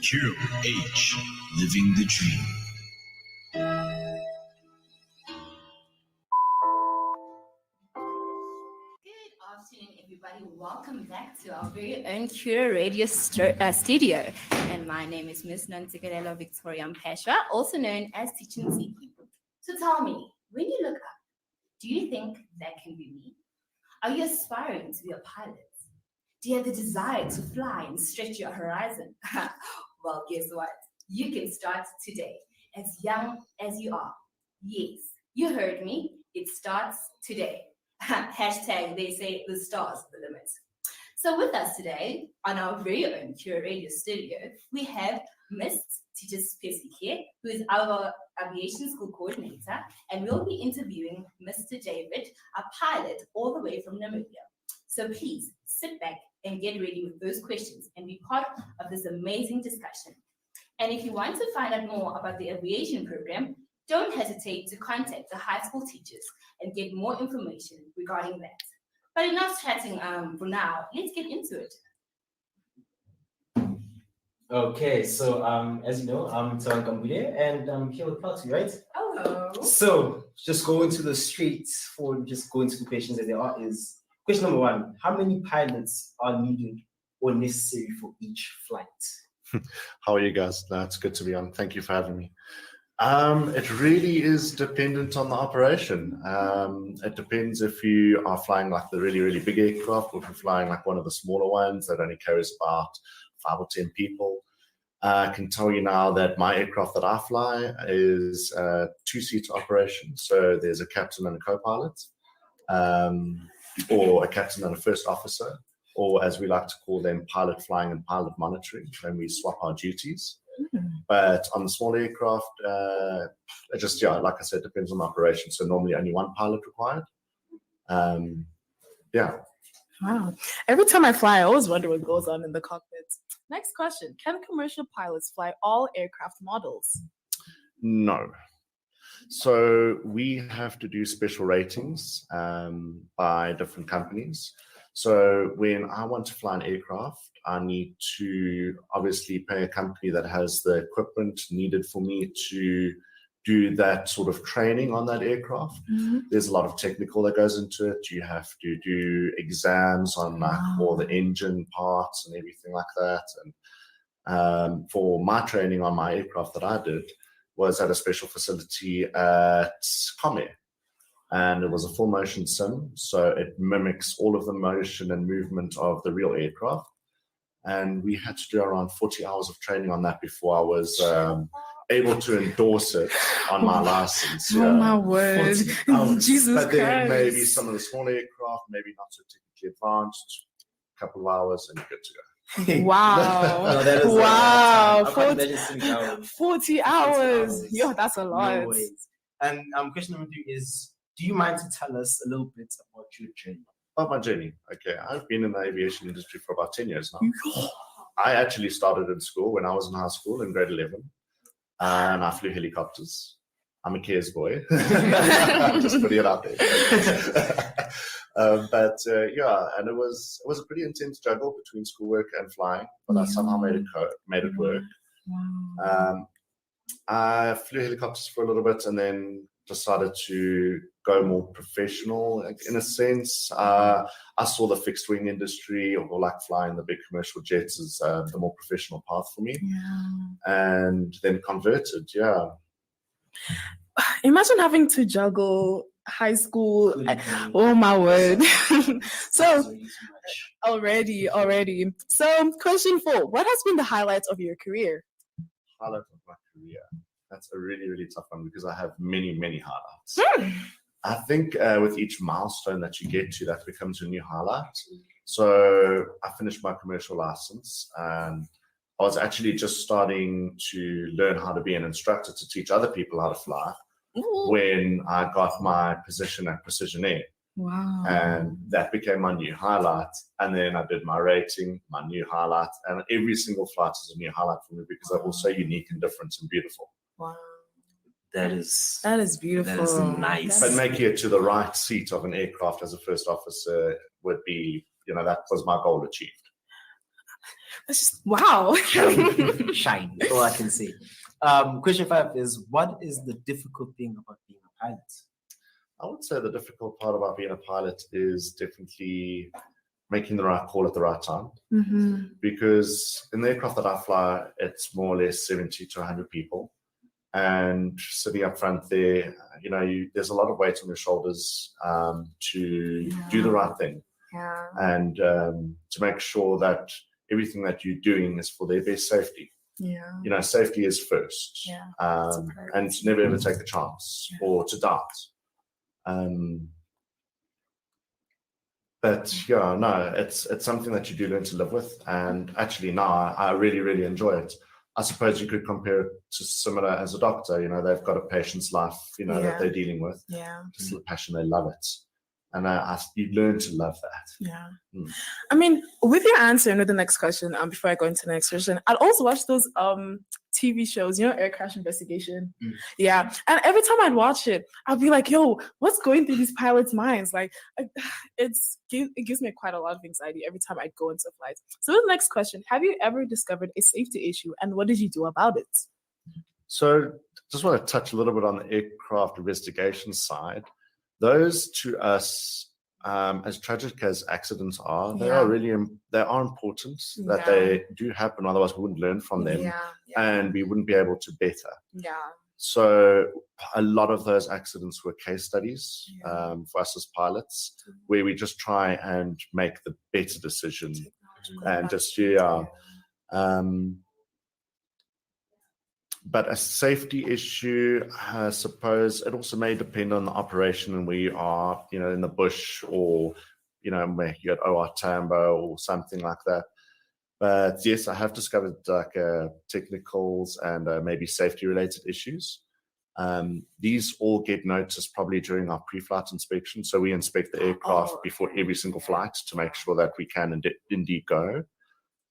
QH, living the dream. Good afternoon, everybody. Welcome back to our very own Cure Radio studio. And my name is Miss Nantikarela Victoria Mpesha, also known as Teaching Ziki. So tell me, when you look up, do you think that can be me? Are you aspiring to be a pilot? Do you have the desire to fly and stretch your horizon? Well, guess what? You can start today, as young as you are. Yes, you heard me. It starts today. Hashtag, they say the stars are the limit. So with us today on our very own Cure Radio studio, we have Miss Teacher Spesikie, who is our aviation school coordinator, and we'll be interviewing Mr. David, a pilot all the way from Namibia. So please sit back and get ready with those questions and be part of this amazing discussion. And if you want to find out more about the aviation program, don't hesitate to contact the high school teachers and get more information regarding that. But enough chatting for now. Let's get into it. Okay, so as you know, I'm Tawan Kambule and I'm here with Platu, right? Hello. So just go into the streets for just go into the questions that there are is question number one, how many pilots are needed or necessary for each flight? How are you guys? It's good to be on. Thank you for having me. It really is dependent on the operation. It depends if you are flying like the really, really big aircraft or if you're flying like one of the smaller ones that only carries about 5 or 10 people. I can tell you now that my aircraft that I fly is a 2-seater operation. So there's a captain and a co-pilot, or a captain and a first officer, or as we like to call them, pilot flying and pilot monitoring, and we swap our duties. But on the small aircraft, it just, like I said, depends on the operation. So normally only one pilot required. Wow. Every time I fly, I always wonder what goes on in the cockpit. Next question. Can commercial pilots fly all aircraft models? No. So we have to do special ratings by different companies. So when I want to fly an aircraft, I need to obviously pay a company that has the equipment needed for me to do that sort of training on that aircraft. There's a lot of technical that goes into it. You have to do exams on like all the engine parts and everything like that. And for my training on my aircraft that I did was at a special facility at Comair. And it was a full motion sim, so it mimics all of the motion and movement of the real aircraft. And we had to do around 40 hours of training on that before I was able to endorse it on my license. Oh my word. Jesus but then Christ. maybe some of the small aircraft, maybe not so technically advanced, a couple of hours and you're good to go. Wow. No, that is, wow. I can't imagine sitting down 40 hours. Yo, that's a lot. No ways. And question number 2 is, do you mind to tell us a little bit about your journey? About my journey. Okay, I've been in the aviation industry for about 10 years now. I actually started in school when I was in high school in grade 11. And I flew helicopters. I'm a Cares boy. Just putting it out there. And it was a pretty intense juggle between schoolwork and flying, but I somehow made it work. Wow. I flew helicopters for a little bit and then decided to go more professional, like, in a sense. I saw the fixed wing industry or like flying the big commercial jets as the more professional path for me. And then converted, Imagine having to juggle high school. Oh my word. So already. So question 4, what has been the highlight of your career? Highlight of my career. That's a really, really tough one because I have many, many highlights. I think with each milestone that you get to, that becomes a new highlight. So I finished my commercial license and I was actually just starting to learn how to be an instructor to teach other people how to fly when I got my position at Precision Air. Wow. And that became my new highlight. And then I did my rating, my new highlight. And every single flight is a new highlight for me because they're all so unique and different and beautiful. Wow. That is beautiful. That is nice. But making it to the right seat of an aircraft as a first officer would be, that was my goal achieved. That's just wow. Shine. All I can say. Question 5 is, what is the difficult thing about being a pilot? I would say the difficult part about being a pilot is definitely making the right call at the right time. Mhm. Because in the aircraft that I fly, it's more or less 70 to 100 people. And sitting up front there, there's a lot of weight on your shoulders to do the right thing. Yeah. And to make sure that everything that you're doing is for their best safety. Yeah. Safety is first. Yeah. And to never ever take a chance or to doubt. But yeah, no, it's something that you do learn to live with. And actually now I really, really enjoy it. I suppose you could compare it to similar as a doctor, they've got a patient's life, that they're dealing with. Yeah. Just the passion, they love it. And you learn to love that. Yeah. Mm. I mean, with your answer and with the next question, before I go into the next question, I'd also watch those TV shows, air crash investigation. Mm. Yeah. And every time I'd watch it, I'd be like, yo, what's going through these pilots' minds? Like, it gives me quite a lot of anxiety every time I go into a flight. So the next question, have you ever discovered a safety issue and what did you do about it? So just want to touch a little bit on the aircraft investigation side. Those to us, as tragic as accidents are, they are important that they do happen. Otherwise, we wouldn't learn from them, and we wouldn't be able to better. Yeah. So a lot of those accidents were case studies for us as pilots, where we just try and make the better decision, and just But a safety issue, I suppose, it also may depend on the operation and where you are, in the bush or, where you're at OR Tambo or something like that. But yes, I have discovered technicals and maybe safety-related issues. These all get noticed probably during our pre-flight inspection. So we inspect the aircraft before every single flight to make sure that we can indeed go.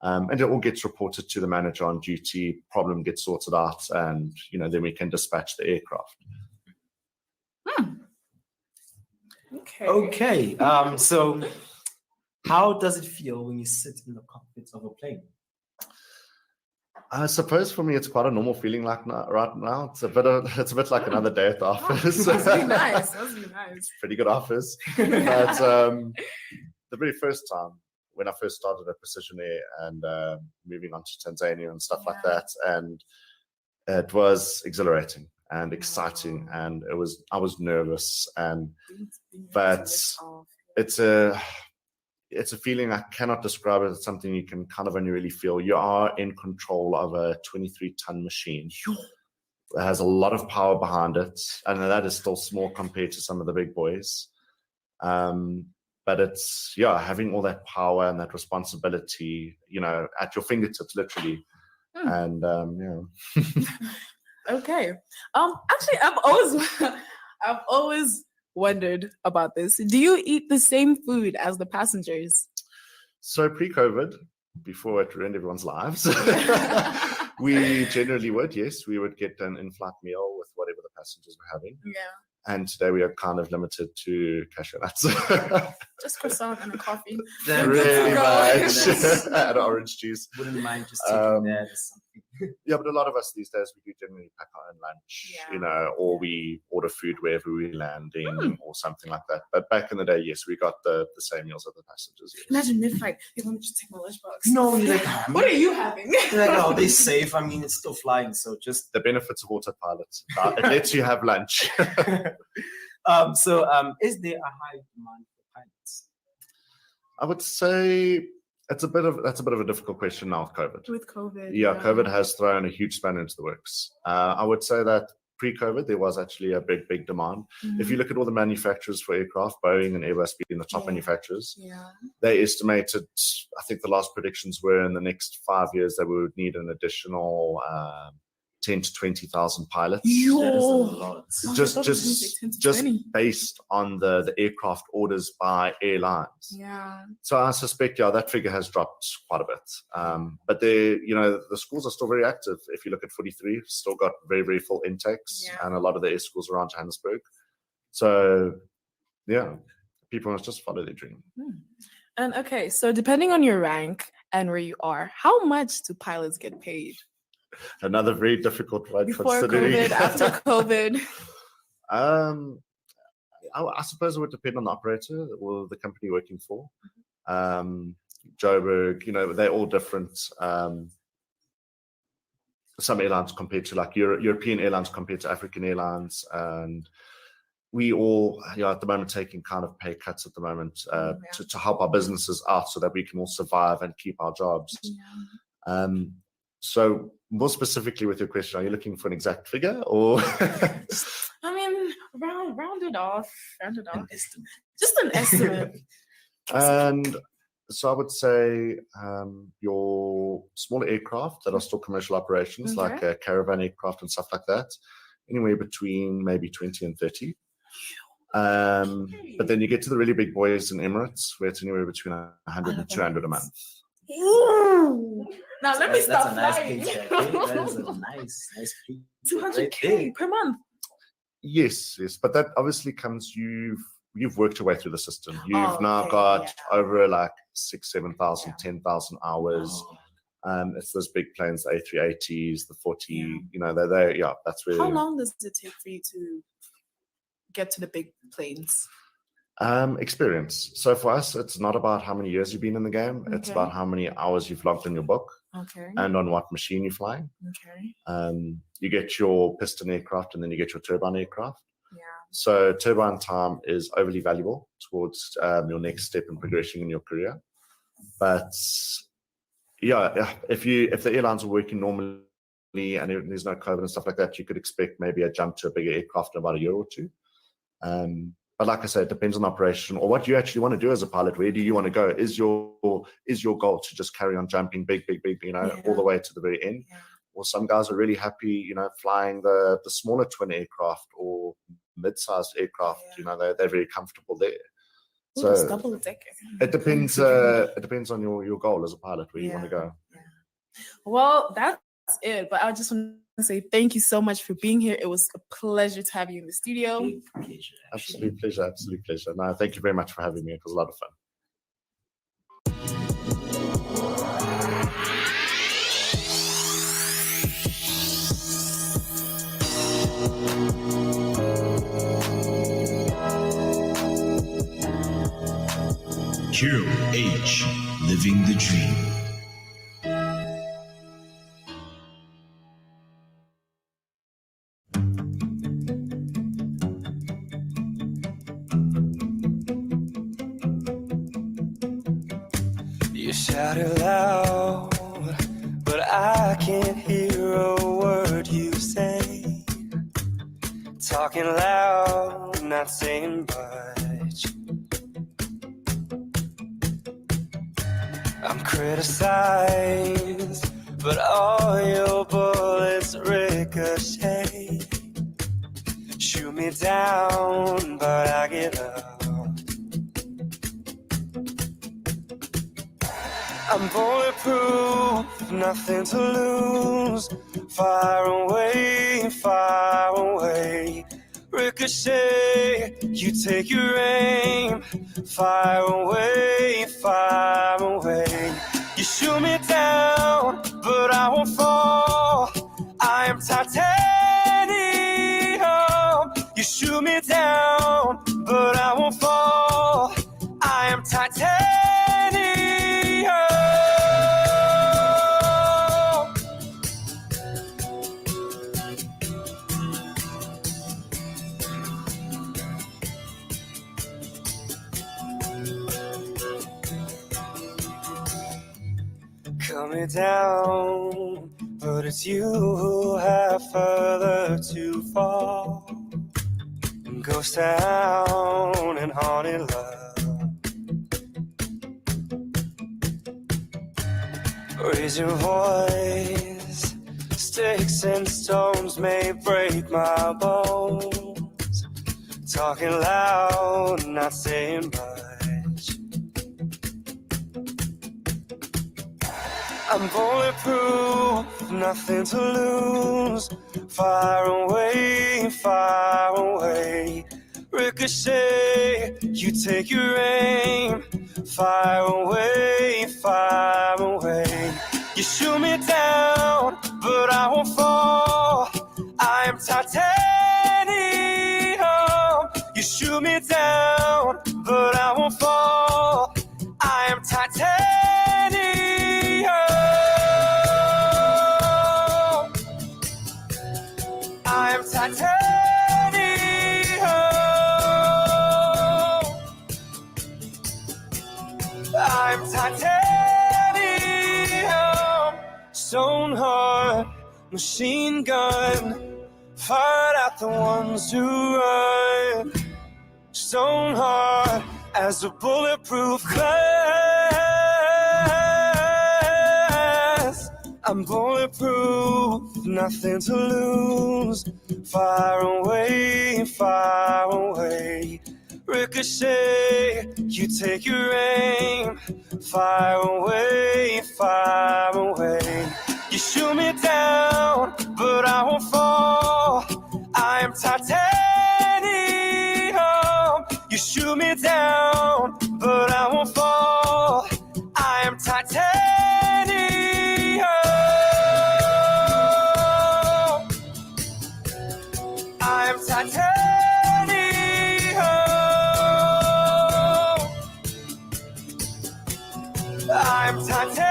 And it all gets reported to the manager on duty, problem gets sorted out, and then we can dispatch the aircraft. Okay. So how does it feel when you sit in the cockpit of a plane? I suppose for me it's quite a normal feeling right now. It's a bit like another day at the office. Must be nice. Must be nice. Pretty good office. But the very first time, when I first started at Precision Air and moving on to Tanzania and stuff like that. And it was exhilarating and exciting. And I was nervous. But it's a feeling I cannot describe it. It's something you can kind of only really feel. You are in control of a 23-ton machine. It has a lot of power behind it. And that is still small compared to some of the big boys. But it's, having all that power and that responsibility, at your fingertips, literally. And, Okay. Actually, I've always wondered about this. Do you eat the same food as the passengers? So pre-COVID, before it ruined everyone's lives, we generally would, yes. We would get an in-flight meal with whatever the passengers were having. Yeah. And today we are kind of limited to cashew nuts. Just croissant and a coffee. Really much. And orange juice. Wouldn't mind just taking that or something. Yeah, but a lot of us these days, we do generally pack our own lunch, or we order food wherever we're landing or something like that. But back in the day, yes, we got the same meals as the passengers. Yes. Imagine mid-flight, let me just take my lunchbox. No, you're like, what are you having? You're like, oh, they're safe. I mean, it's still flying, so just the benefits of autopilot. It lets you have lunch. Is there a high demand for pilots? I would say that's a bit of a difficult question now with COVID. With COVID. Yeah, COVID has thrown a huge spanner into the works. I would say that pre-COVID, there was actually a big demand. If you look at all the manufacturers for aircraft, Boeing and Airbus being the top manufacturers, they estimated, I think the last predictions were in the next 5 years that we would need an additional 10 to 20,000 pilots. Just based on the aircraft orders by airlines. Yeah. So I suspect, that figure has dropped quite a bit. But the schools are still very active. If you look at 43, still got very, very full intakes, and a lot of the air schools around Johannesburg. So, people must just follow their dream. And okay, so depending on your rank and where you are, how much do pilots get paid? Another very difficult one. Before considering- COVID, after COVID? I suppose it would depend on the operator or the company you're working for. Joburg, they're all different. Some airlines compared to like European airlines compared to African airlines, and we all at the moment taking kind of pay cuts at the moment to help our businesses out so that we can all survive and keep our jobs. So more specifically with your question, are you looking for an exact figure or? I mean, round it off. Just an estimate. And so I would say your smaller aircraft that are still commercial operations, like a caravan aircraft and stuff like that, anywhere between maybe 20 and 30. But then you get to the really big boys in Emirates, where it's anywhere between 100 and 200 a month. Ooh. Now let me That's stop a nice flying. paycheck. That is a nice paycheck. 200K per month. Yes, but that obviously comes, you've worked your way through the system. You've now okay, got over like 6,000, 7,000, 10,000 hours. Oh. It's those big planes, the A380s, the 40, that's where. How long does it take for you to get to the big planes? Experience. So for us, it's not about how many years you've been in the game. It's about how many hours you've logged in your book and on what machine you're flying. You get your piston aircraft and then you get your turbine aircraft. So turbine time is overly valuable towards your next step in progression in your career. But if the airlines are working normally and there's no COVID and stuff like that, you could expect maybe a jump to a bigger aircraft in about a year or two. But like I said, it depends on operation or what you actually want to do as a pilot. Where do you want to go? Is your goal to just carry on jumping big, all the way to the very end? Or some guys are really happy, flying the smaller twin aircraft or mid-sized aircraft. They're very comfortable there. So double decker. it depends. It depends on your goal as a pilot, where you want to go. Well, that's it. But I just want to say thank you so much for being here. It was a pleasure to have you in the studio. Absolute pleasure. No, thank you very much for having me. It was a lot of fun. QH, living the dream. You shout it loud, but I can't hear a word you say. Talking loud, not saying much. I'm criticized, but all your bullets ricochet. Shoot me down, but I get up. I'm bulletproof, nothing to lose. Far away, ricochet. You take your aim, far away. You shoot me down, but I won't fall. I am titanium. You shoot me down, but I won't fall. I am titanium. Coming down, but it's you who have further to fall. Ghost town and haunted love. Raise your voice. Sticks and stones may break my bones. Talking loud, not saying much. I'm bulletproof, nothing to lose. Far away. Ricochet, you take your aim. Fire away, fire away. You shoot me down, but I won't fall. I am titanium. You shoot me down, but I won't fall. I am titanium. I am titanium. I'm titanium. Stone heart, machine gun. Fired at the ones who run. Stone heart as a bulletproof glass. I'm bulletproof, nothing to lose. Far away, far away. Ricochet, you take your aim. Far away, far away. You shoot me down, but I won't fall. I am titanium. You shoot me down, but I won't fall. I am titanium. I am titanium. I'm titanium.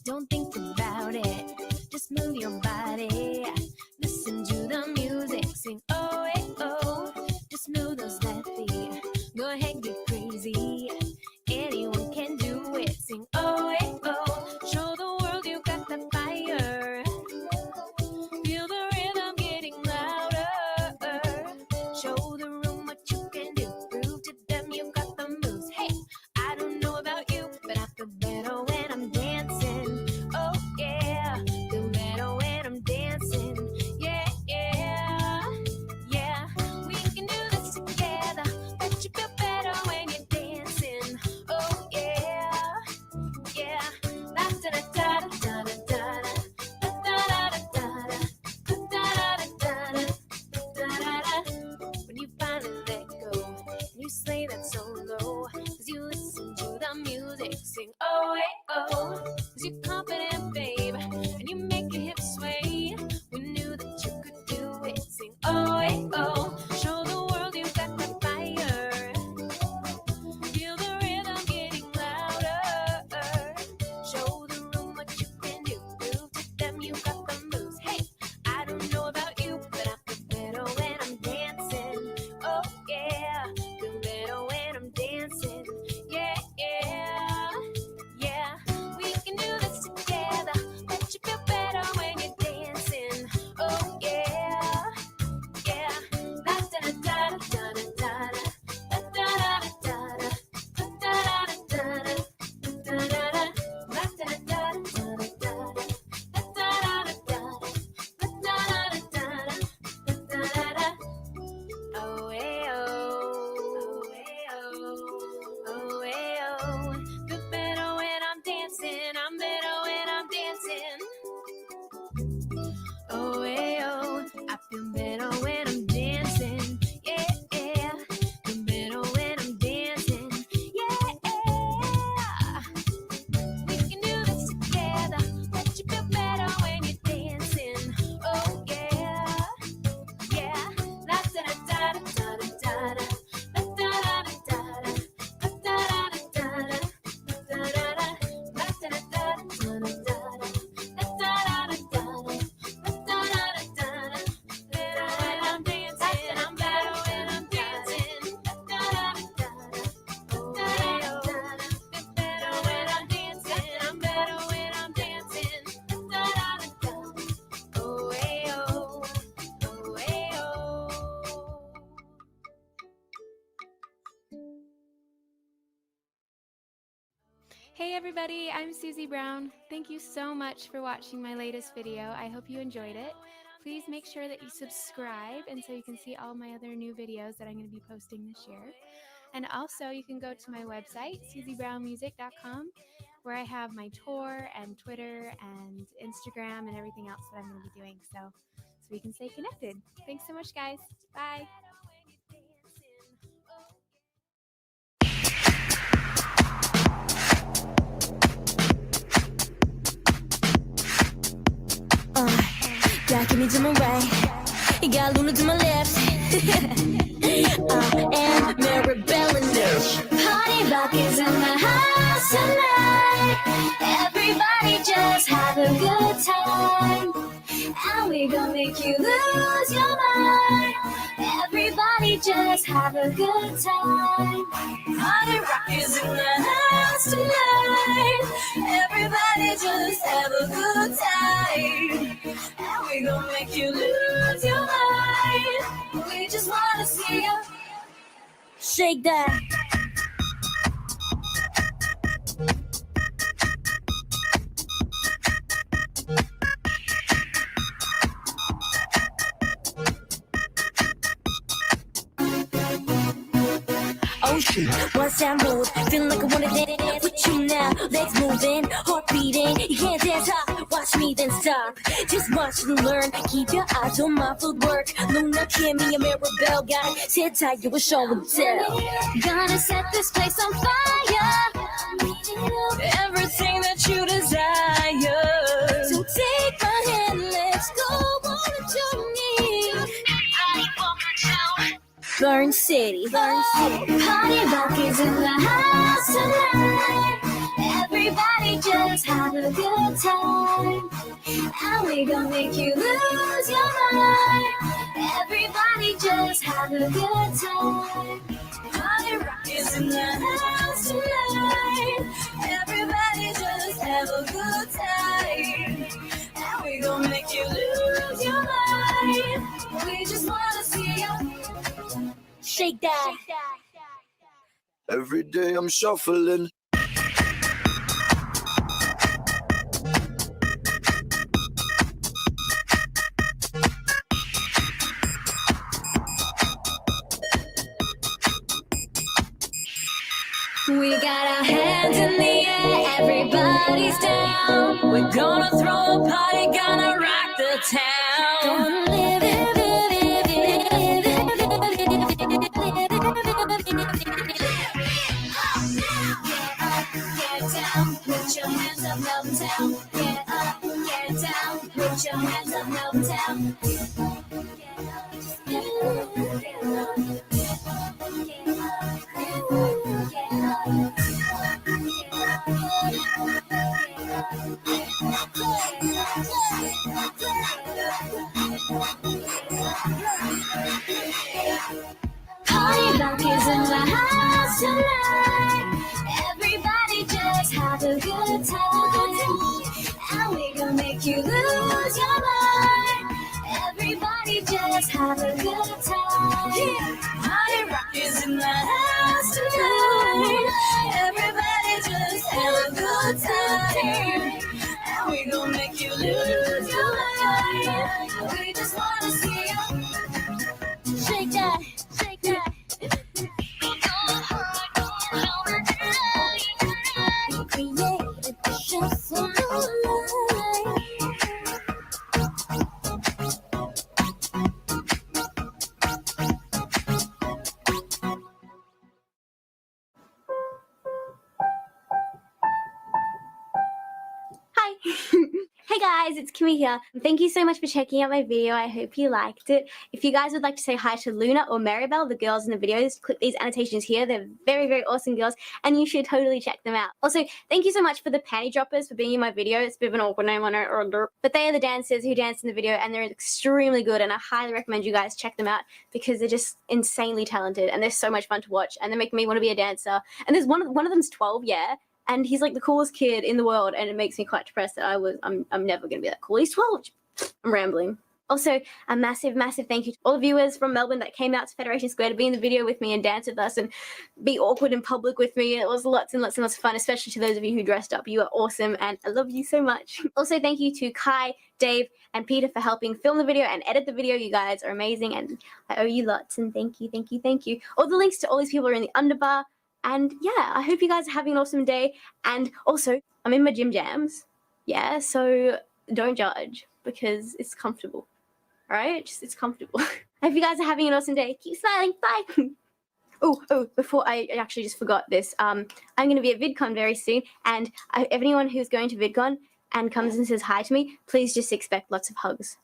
Don't think about it, just move your body. Listen to the music, sing oh, eh, oh. Just move those left feet, go ahead, get crazy. Anyone can do it, sing oh, eh, oh. Show the world you got the fire. Feel the rhythm getting louder. Show the room what you can do. Prove to them you got the moves. Hey, I don't know about you, but I feel better when I'm dancing. Oh yeah, feel better when I'm dancing. Yeah, yeah, yeah. We can do this together. Bet you feel better when you're dancing. Oh yeah, yeah. La da da da da da da da da da da da da da. When you finally let go, you slay that solo. Cause you listen to the music, sing oh, hey, oh. Cause you're confident, babe, and you make your hips sway. We knew that you could do it, sing oh, hey, oh. Show the world you got the fire. Feel the rhythm getting louder. Show the room what you can do. Prove to them you got the moves. Hey, I don't know about you, but I feel better when I'm dancing. Oh yeah, feel better when I'm dancing. Yeah, yeah, yeah. We can do this together. Hey everybody, I'm Susie Brown. Thank you so much for watching my latest video. I hope you enjoyed it. Please make sure that you subscribe and so you can see all my other new videos that I'm going to be posting this year. And also you can go to my website, susiebrownmusic.com, where I have my tour and Twitter and Instagram and everything else that I'm going to be doing. So we can stay connected. Thanks so much, guys. Bye. Got Kimmy to my right, you got Luna to my left, and Maribel in there. Party rock is in the house tonight. Everybody just have a good time, and we gon' make you lose your mind. Everybody just have a good time. Party rock is in the house tonight. Everybody just have a good time, and we gon' make you lose your mind. We just wanna see you shake that. Oh shit, what's that mood? Feeling like I wanna dance with you now. Legs moving, heart beating. You can't dance up, watch me then stop. Just watch and learn. Keep your eyes on my footwork. Luna, Kimmy, and Maribel got it. Sit tight, you will show and tell. Gonna set this place on fire. Everything that you desire. So take my hand, let's go on a journey. Burn City. Party rock is in the house tonight. Everybody just have a good time, and we gon' make you lose your mind. Everybody just have a good time. Party rock is in the house tonight. Everybody just have a good time, and we gon' make you lose your mind. We just wanna see you shake that. Every day I'm shuffling. We got our hands in the air, everybody's down. We're gonna throw a party, gonna rock the town. Gonna live it, get down, put your hands up, Meltown. Get up, get down, put your hands up, Meltown. Party rock is in the house tonight. Everybody just have a good time, and we gon' make you lose your mind. Everybody just have a good time. Party rock is in the house tonight. Everybody just have a good time, and we gon' make you lose your mind. We just wanna see you shake that, shake that. Create a shuffle line. Hi. Hey guys, it's Kimmy here. Thank you so much for checking out my video. I hope you liked it. If you guys would like to say hi to Luna or Maribel, the girls in the videos, click these annotations here. They're very, very awesome girls, and you should totally check them out. Also, thank you so much for the panty droppers for being in my video. It's a bit of an awkward name on it, but they are the dancers who dance in the video, and they're extremely good, and I highly recommend you guys check them out because they're just insanely talented, and they're so much fun to watch, and they make me want to be a dancer. And there's one of them's 12, yeah. And he's like the coolest kid in the world, and it makes me quite depressed that I'm never gonna be that cool. He's 12. I'm rambling. Also, a massive, massive thank you to all the viewers from Melbourne that came out to Federation Square to be in the video with me and dance with us and be awkward in public with me. It was lots and lots and lots of fun, especially to those of you who dressed up. You are awesome and I love you so much. Also, thank you to Kai, Dave, and Peter for helping film the video and edit the video. You guys are amazing and I owe you lots and thank you, thank you, thank you. All the links to all these people are in the underbar. And yeah, I hope you guys are having an awesome day. And also, I'm in my gym jams. Yeah, so don't judge because it's comfortable. All right, it's comfortable. I hope you guys are having an awesome day. Keep smiling. Bye. Oh, before I actually just forgot this. I'm going to be at VidCon very soon. And anyone who's going to VidCon and comes and says hi to me, please just expect lots of hugs.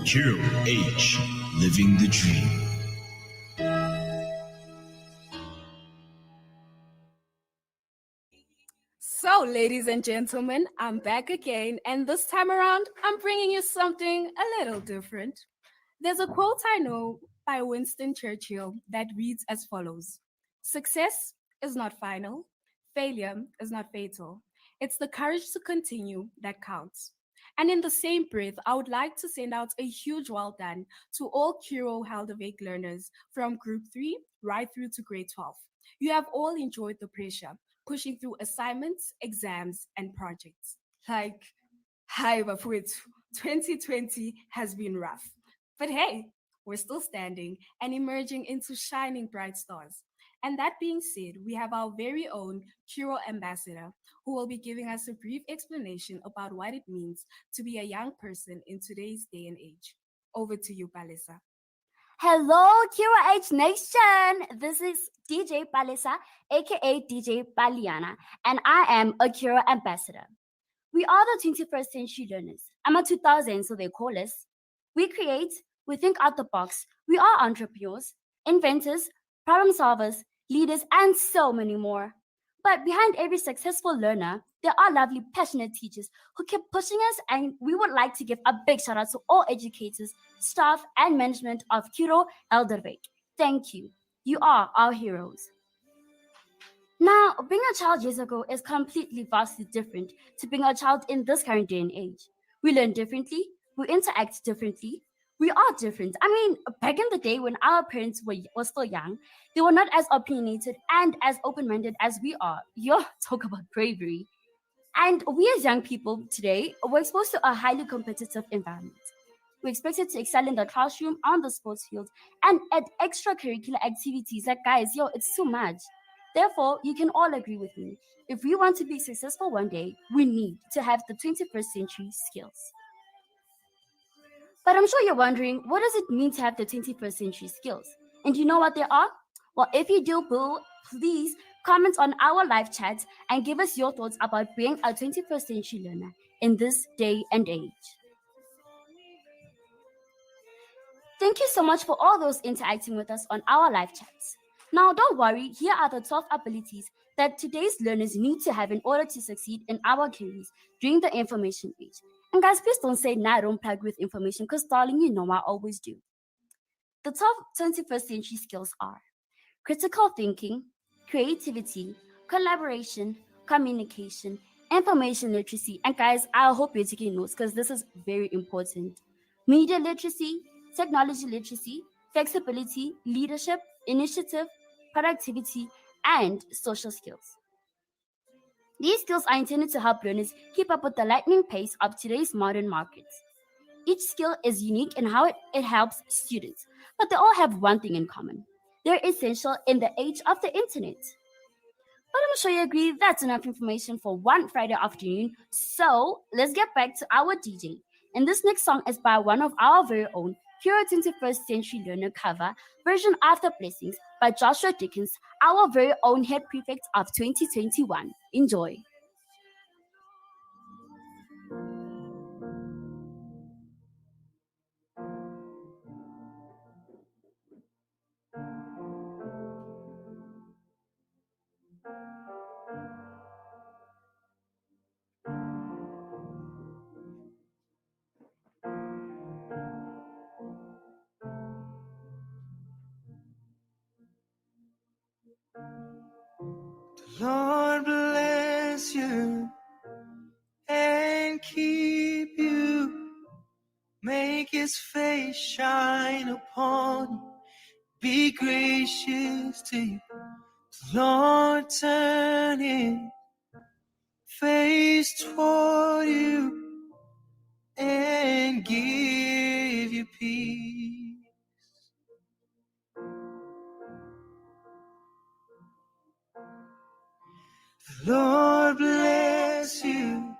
Hero H, living the dream. So, ladies and gentlemen, I'm back again, and this time around, I'm bringing you something a little different. There's a quote I know by Winston Churchill that reads as follows: "Success is not final, failure is not fatal. It's the courage to continue that counts." And in the same breath, I would like to send out a huge well done to all Curo Helderweg learners from Group 3 right through to Grade 12. You have all enjoyed the pressure, pushing through assignments, exams, and projects. Like, hi, Bafwit, 2020 has been rough. But hey, we're still standing and emerging into shining bright stars. And that being said, we have our very own Curo ambassador who will be giving us a brief explanation about what it means to be a young person in today's day and age. Over to you, Palisa. Hello, QH Nation. This is DJ Palisa, aka DJ Baliana, and I am a Cura ambassador. We are the 21st century learners. I'm a 2000, so they call us. We create, we think out the box. We are entrepreneurs, inventors, problem solvers, leaders, and so many more. But behind every successful learner, there are lovely, passionate teachers who keep pushing us, and we would like to give a big shout out to all educators, staff, and management of Curo Elderweg. Thank you. You are our heroes. Now, being a child years ago is completely vastly different to being a child in this current day and age. We learn differently, we interact differently, we are different. I mean, back in the day when our parents were still young, they were not as opinionated and as open-minded as we are. Yo, talk about bravery. And we as young people today, we're exposed to a highly competitive environment. We're expected to excel in the classroom, on the sports field, and at extracurricular activities. Like, guys, yo, it's too much. Therefore, you can all agree with me. If we want to be successful one day, we need to have the 21st century skills. But I'm sure you're wondering, what does it mean to have the 21st century skills? And you know what they are? Well, if you do, boo, please comment on our live chat and give us your thoughts about being a 21st century learner in this day and age. Thank you so much for all those interacting with us on our live chats. Now, don't worry, here are the 12 abilities that today's learners need to have in order to succeed in our careers during the information age. And guys, please don't say, nah, I don't plug with information, because darling, you know I always do. The 12 21st century skills are critical thinking, creativity, collaboration, communication, information literacy, and guys, I hope you're taking notes because this is very important. Media literacy, technology literacy, flexibility, leadership, initiative, productivity, and social skills. These skills are intended to help learners keep up with the lightning pace of today's modern markets. Each skill is unique in how it helps students, but they all have one thing in common. They're essential in the age of the internet. But I'm sure you agree that's enough information for one Friday afternoon, so let's get back to our DJ. And this next song is by one of our very own Pure 21st Century Learner cover version of The Blessings by Joshua Dickens, our very own head prefect of 2021. Enjoy. Lord bless you and keep you. Make his face shine upon you. Be gracious to you. Lord turn his face toward you and give you peace. The Lord bless you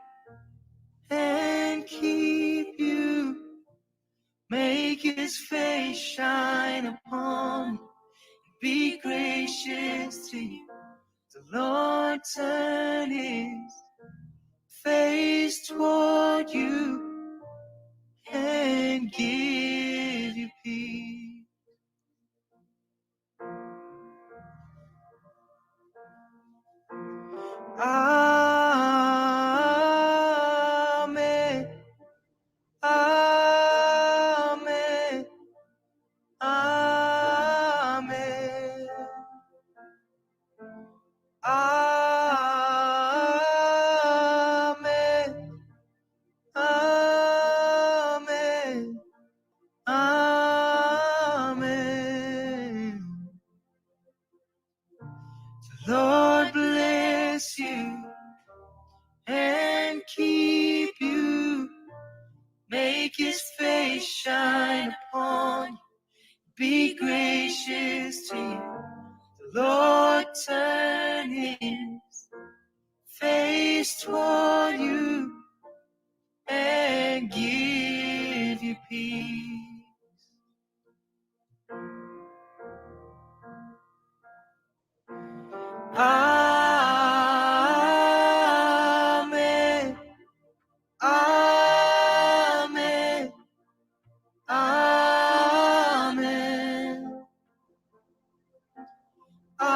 and keep you. Make his face shine upon you. Be gracious to you. The Lord turn his face toward you and give you peace. Amen. Amen. Amen. Amen. Amen. Amen. The Lord bless you and keep you. Make his face shine upon you. Be gracious to you. The Lord turn his face toward you and give you peace. Amen. Amen. Amen. Amen. Amen.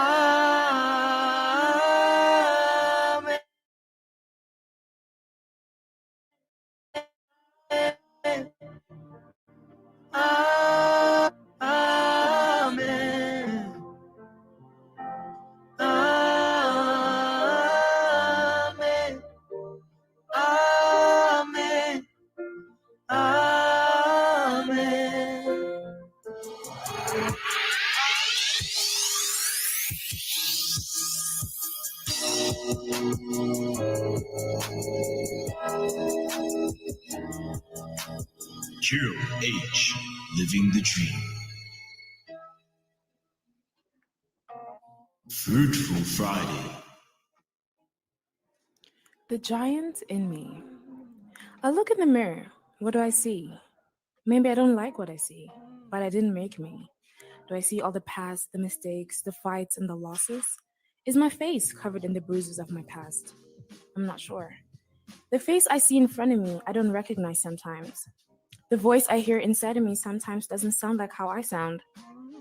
Amen. Amen. Amen. Hero H, living the dream. Fruitful Friday. The giant in me. I look in the mirror. What do I see? Maybe I don't like what I see, but I didn't make me. Do I see all the past, the mistakes, the fights, and the losses? Is my face covered in the bruises of my past? I'm not sure. The face I see in front of me, I don't recognize sometimes. The voice I hear inside of me sometimes doesn't sound like how I sound.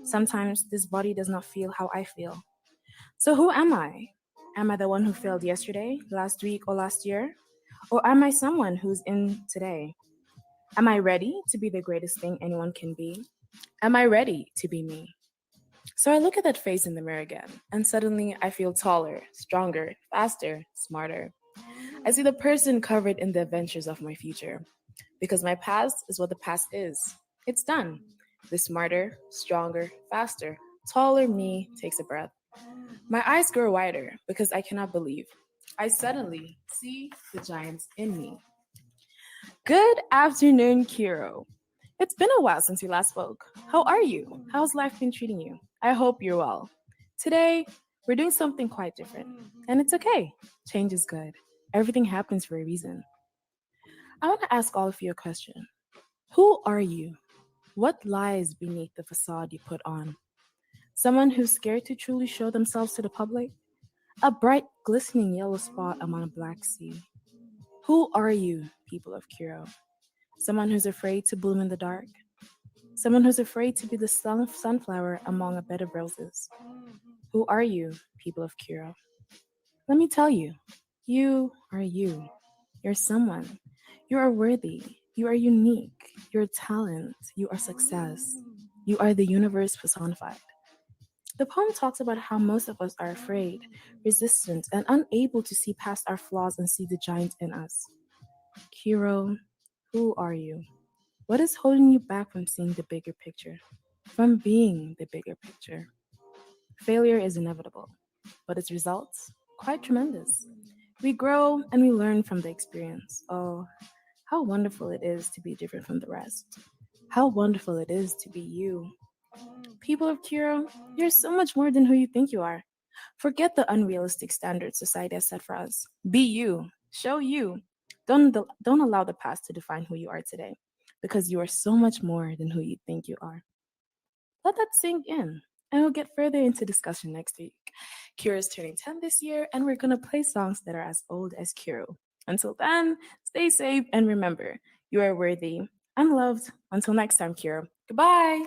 Sometimes this body does not feel how I feel. So who am I? Am I the one who failed yesterday, last week, or last year? Or am I someone who's in today? Am I ready to be the greatest thing anyone can be? Am I ready to be me? So I look at that face in the mirror again, and suddenly I feel taller, stronger, faster, smarter. I see the person covered in the adventures of my future, because my past is what the past is. It's done. The smarter, stronger, faster, taller me takes a breath. My eyes grow wider because I cannot believe. I suddenly see the giants in me. Good afternoon, Kiro. It's been a while since we last spoke. How are you? How's life been treating you? I hope you're well. Today, we're doing something quite different, and it's okay. Change is good. Everything happens for a reason. I want to ask all of you a question. Who are you? What lies beneath the facade you put on? Someone who's scared to truly show themselves to the public? A bright, glistening yellow spot among a black sea. Who are you, people of Kiro? Someone who's afraid to bloom in the dark? Someone who's afraid to be the sunflower among a bed of roses? Who are you, people of Kiro? Let me tell you, you are you. You're someone. You are worthy. You are unique. You're talent. You are success. You are the universe personified. The poem talks about how most of us are afraid, resistant, and unable to see past our flaws and see the giant in us. Kiro, who are you? What is holding you back from seeing the bigger picture? From being the bigger picture? Failure is inevitable, but its results, quite tremendous. We grow and we learn from the experience. Oh, how wonderful it is to be different from the rest. How wonderful it is to be you. People of Kiro, you're so much more than who you think you are. Forget the unrealistic standards society has set for us. Be you. Show you. Don't allow the past to define who you are today, because you are so much more than who you think you are. Let that sink in, and we'll get further into discussion next week. Kiro is turning 10 this year, and we're going to play songs that are as old as Kiro. Until then, stay safe and remember, you are worthy and loved. Until next time, Kiro. Goodbye.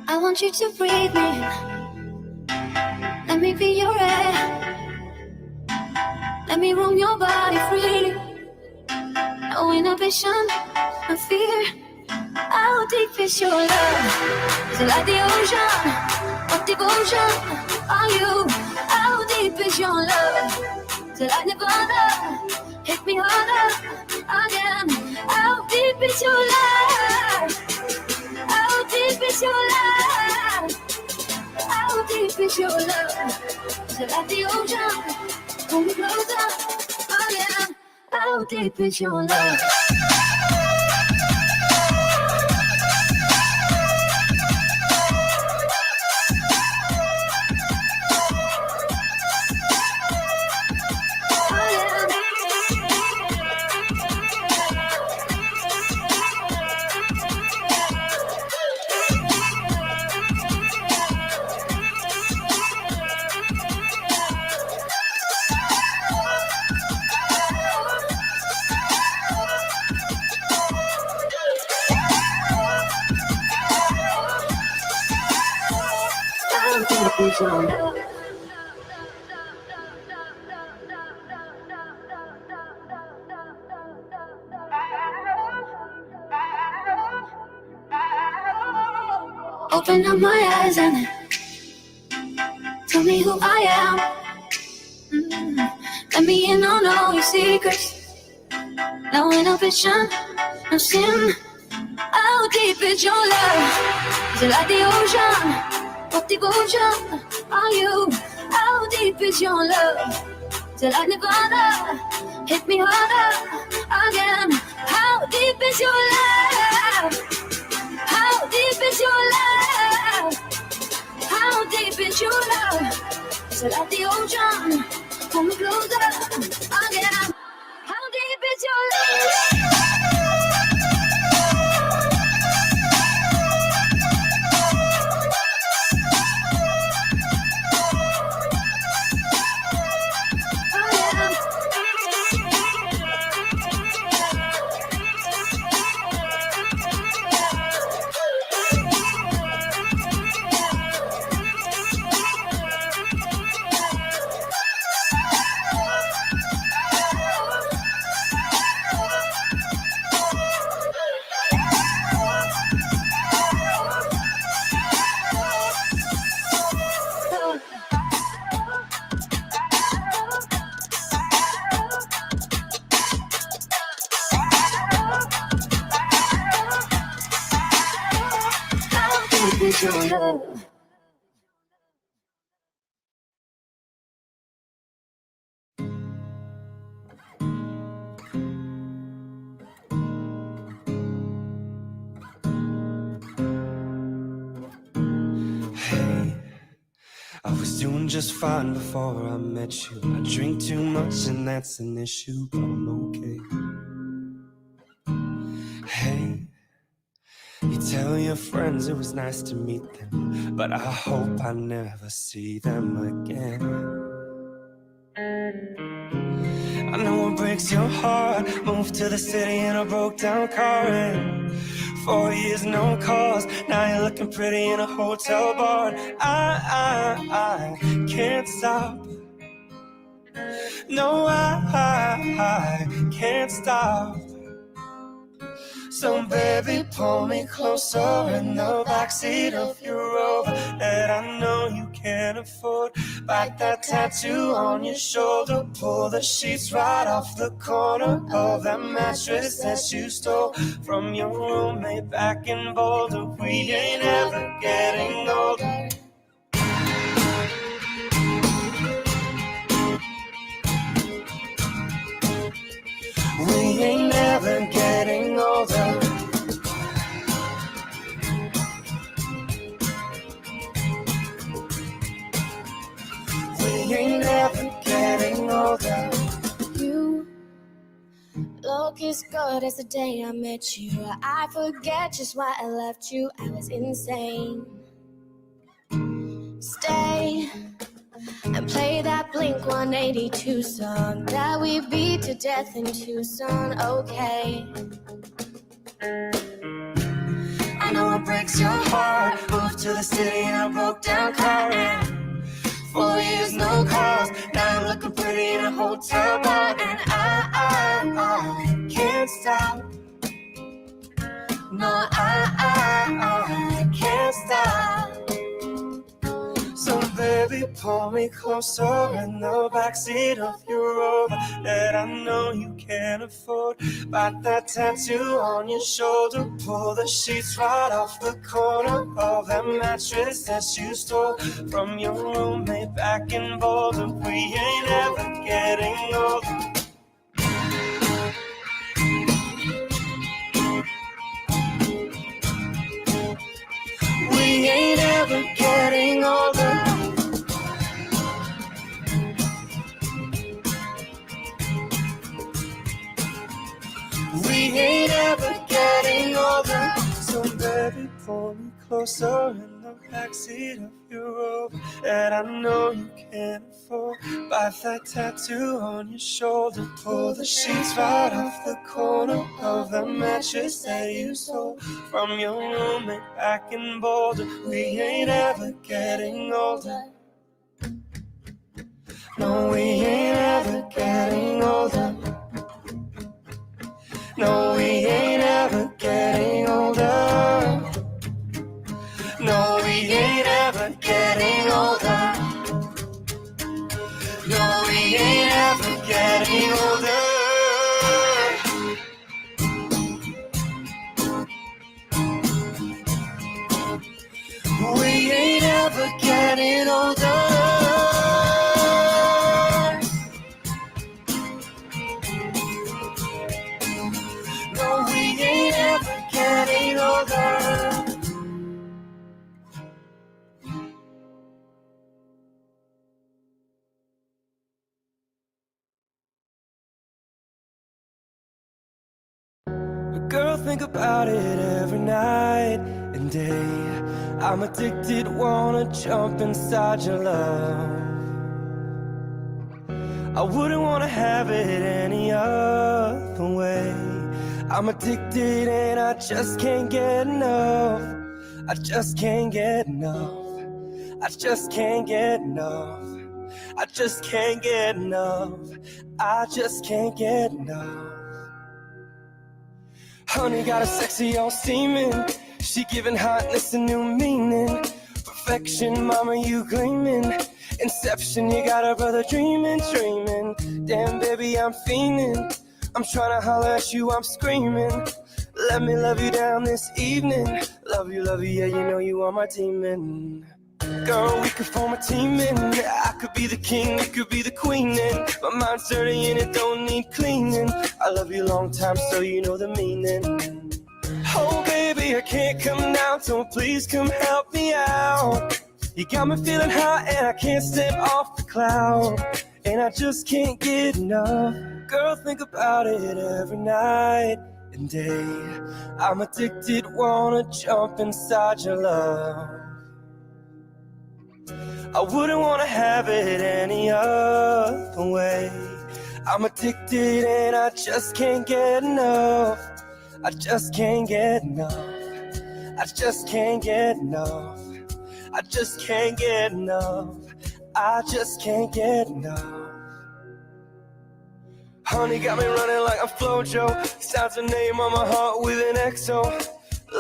I want you to breathe me. Let me be your air. Let me roam your body freely. No inhibition, no fear. How deep is your love? Is it like the ocean? What devotion are you? How deep is your love? Is it like Nirvana? Hit me harder again. How deep is your love? How deep is your love? How deep is your love? Is it like the ocean? Hold me closer again. How deep is your love? Open up my eyes and tell me who I am. Let me in on all your secrets. No inhibition, no sin. How deep is your love? Is it like the ocean? What devotion are you? How deep is your love? Is it like Nirvana? Hit me harder again. How deep is your love? How deep is your love? How deep is your love? Is it like the ocean? Hold me closer again. How deep is your love? Is your love? Hey, I was doing just fine before I met you. I drink too much and that's an issue, but I'm okay. All your friends, it was nice to meet them, but I hope I never see them again. I know it breaks your heart. Moved to the city in a broke down car, and 4 years no calls. Now you're looking pretty in a hotel bar. I can't stop. No, I can't stop. So baby, pull me closer in the backseat of your Rover that I know you can't afford. Bite that tattoo on your shoulder. Pull the sheets right off the corner of that mattress that you stole from your roommate back in Boulder. We ain't ever getting older. We ain't never getting older. We ain't never getting older. You look as good as the day I met you. I forget just why I left you. I was insane. Stay and play that Blink 182 song that we beat to death in Tucson, okay? I know it breaks your heart. Moved to the city in a broke down car, and 4 years no calls. Now you're looking pretty in a hotel bar, and I can't stop. No, I can't stop. So baby, pull me closer in the backseat of your Rover that I know you can't afford. Bite that tattoo on your shoulder. Pull the sheets right off the corner of that mattress that you stole from your roommate back in Boulder. We ain't ever getting older. We ain't ever getting older. We ain't ever getting older. So baby, pull me closer in the backseat of your Rover that I know you can't afford. Bite that tattoo on your shoulder. Pull the sheets right off the corner of the mattress that you stole from your roommate back in Boulder. We ain't ever getting older. No, we ain't ever getting older. No, we ain't ever getting older. No, we ain't ever getting older. No, we ain't ever getting older. We ain't ever getting older. No, we ain't ever getting older. Girl, think about it every night and day. I'm addicted, wanna jump inside your love. I wouldn't wanna have it any other way. I'm addicted and I just can't get enough. I just can't get enough. I just can't get enough. I just can't get enough. I just can't get enough. Honey got a sexy all steaming. She giving hotness a new meaning. Perfection, mama, you gleaming. Inception, you got a brother dreaming, dreaming. Damn, baby, I'm fiending. I'm trying to holler at you, I'm screaming. Let me love you down this evening. Love you, yeah, you know you are my demon. Girl, we could form a team and I could be the king, you could be the queen, and my mind's dirty and it don't need cleaning. I love you long time, so you know the meaning. Oh baby, I can't come down, so please come help me out. You got me feeling hot and I can't step off the cloud, and I just can't get enough. Girl, think about it every night and day. I'm addicted, wanna jump inside your love. I wouldn't wanna have it any other way. I'm addicted and I just can't get enough. I just can't get enough. I just can't get enough. I just can't get enough. I just can't get enough. Honey got me running like a Flojo. Sounds a name on my heart with an XO.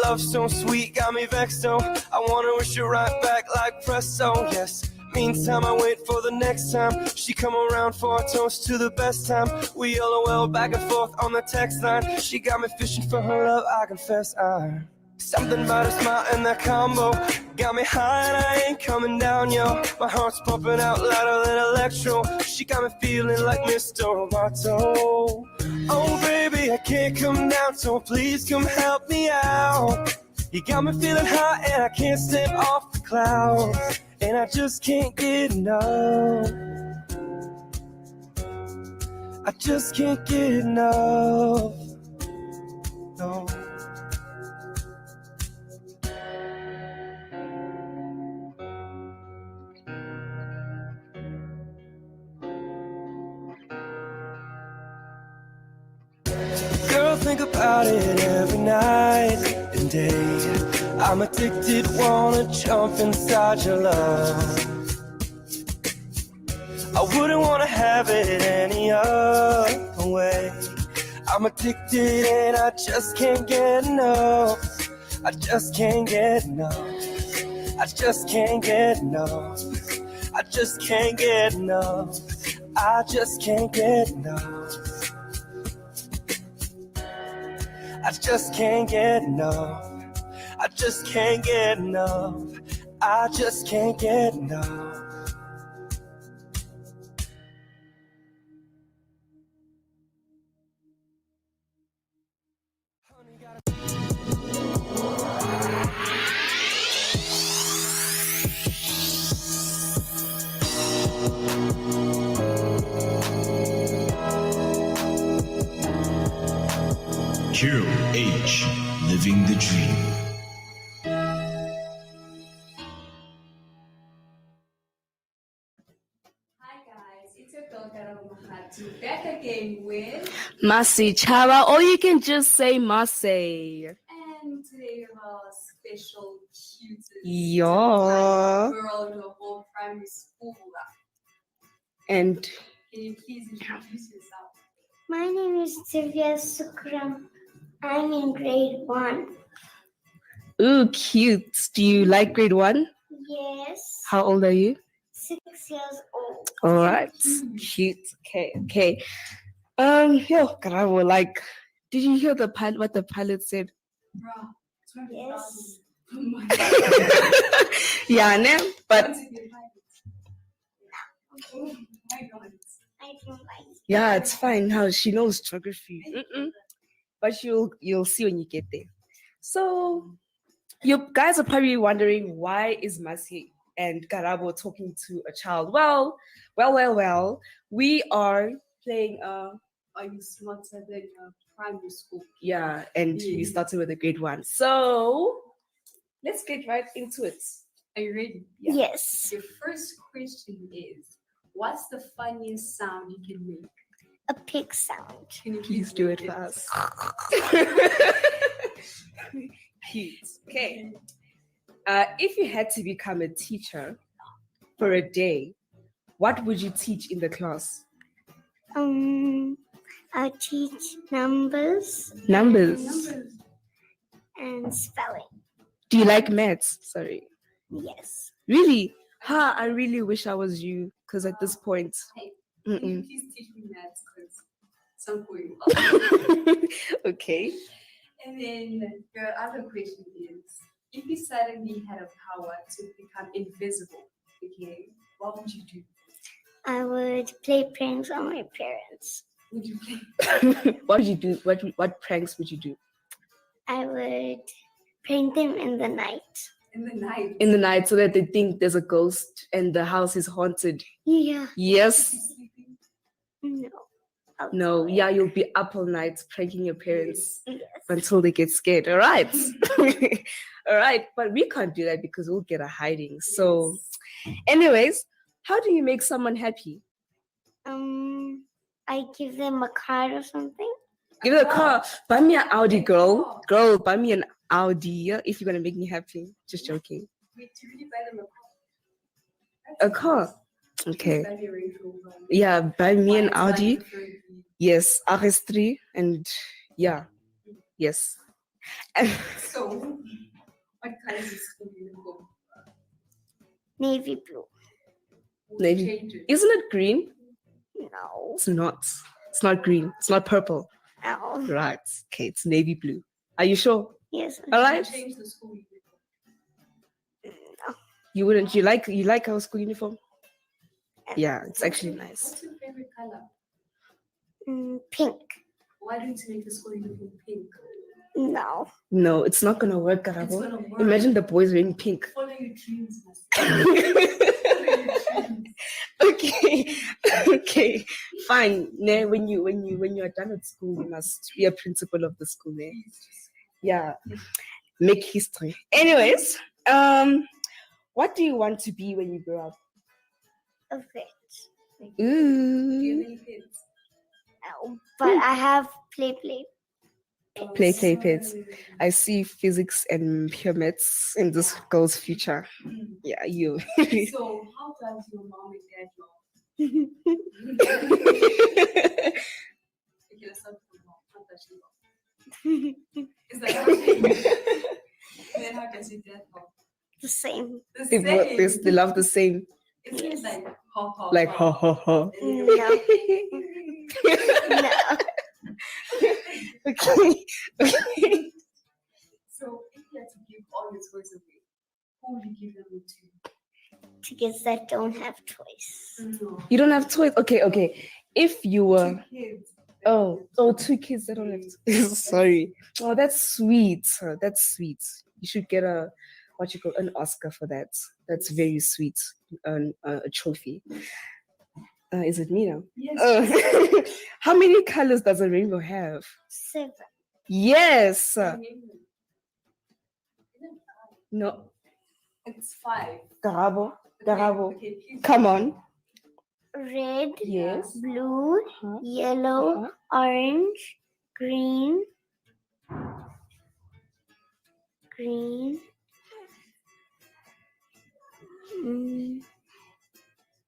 Love so sweet, got me vexed, so I wanna wish you right back like presto, yes. Meantime, I wait for the next time she come around for a toast to the best time. We LOL back and forth on the text line. She got me fishing for her love, I confess something about her smile and that combo got me high and I ain't coming down, yo. My heart's pumping out louder than electro. She got me feeling like Mr. Roboto. Oh baby, I can't come down, so please come help me out. You got me feeling high and I can't step off the cloud. And I just can't get enough. I just can't get enough. No. Girl, think about it every night and day. I'm addicted, wanna jump inside your love. I wouldn't wanna have it any other way. I'm addicted and I just can't get enough. I just can't get enough. I just can't get enough. I just can't get enough. I just can't get enough. I just can't get enough. I just can't get enough. I just can't get enough. QH, living the dream. Hi guys, it's your girl Mahatu back again with Masi Chara, or you can just say Masi. and today we have our special cutest Yeah. girl in the whole primary school. And Can you please introduce yourself? My name is Divya Sukram. I'm in grade 1. ooh, cute. Do you like grade 1? Yes. How old are you? 6 years old. All right. Cute. Okay. Yo, Karabo, like, did you hear what the pilot said? Yes. Yeah, no, but I don't like it. yeah, it's fine. How she knows geography. But you'll see when you get there. So you guys are probably wondering, why is Masi and Karabo talking to a child? Well. We are playing Are You Smarter Than Primary School? Yeah, and we started with a grade 1. So let's get right into it. Are you ready? Yeah. Yes. Your first question is, what's the funniest sound you can make? A pig sound. Can you Please do it make for us. Cute. Okay. If you had to become a teacher for a day, what would you teach in the class? I teach numbers Numbers. and spelling. Do you like maths? Sorry. Yes. Really? I really wish I was you, because at this point. Can you please teach me maths? Because some point. Okay. And then your other question is, if you suddenly had a power to become invisible, okay, what would you do? I would play pranks on my parents. Would you play? What would you do? What pranks would you do? I would prank them in the night. In the night. In the night, so that they think there's a ghost and the house is haunted. Yeah. Yes. No. No, yeah, you'll be up all night pranking your parents Yes. until they get scared. All right. All right. But we can't do that because we'll get a hiding. So, anyways, how do you make someone happy? I give them a card or something. Give it a car. Buy me an Audi, girl. Girl, buy me an Audi yeah, if you're going to make me happy. Just joking. A car. Okay. Yeah, buy me an Audi. Yes, RS3 and yeah. Yes. So, what color is the school uniform? Navy blue. Navy. Isn't it green? No. It's not. It's not green. It's not purple. No. Right. Okay, it's navy blue. Are you sure? Yes. All right. Change the school uniform. No. You wouldn't. You like our school uniform? Yeah, it's actually nice. What's your favorite color? Pink. Why don't you make the school uniform pink? No. No, it's not gonna work, It's Karabo. gonna work. Imagine the boys wearing pink. Follow your dreams, Okay, okay, fine. Ne, when you are done at school, you must be a principal of the school. Ne? Yeah, make history. Anyways, what do you want to be when you grow up? A vet. Ooh, No. But I have play. play pets. I see physics and pure maths in this girl's future. Yeah, you. So, how does your mom and dad laugh? Okay, let's start with your mom. How does she laugh? Is that how she Then how does your dad laugh? The same. The They love the same. It's like ha ha. Like ha ha ha. No. No. Okay. So if you had to give all your toys away, who would you give them to? To kids that don't have toys. You don't have toys. Okay. If you were Kids. two kids that don't have toys. Sorry. Oh, that's sweet. That's sweet. You should get an Oscar for that. That's very sweet. A trophy. Is it me now? Yes. How many colors does a rainbow have? 7. Yes. No. It's 5. Garabo. Okay, please. Come on. Red. Yes. Blue. Uh-huh. Yellow. Orange. Green.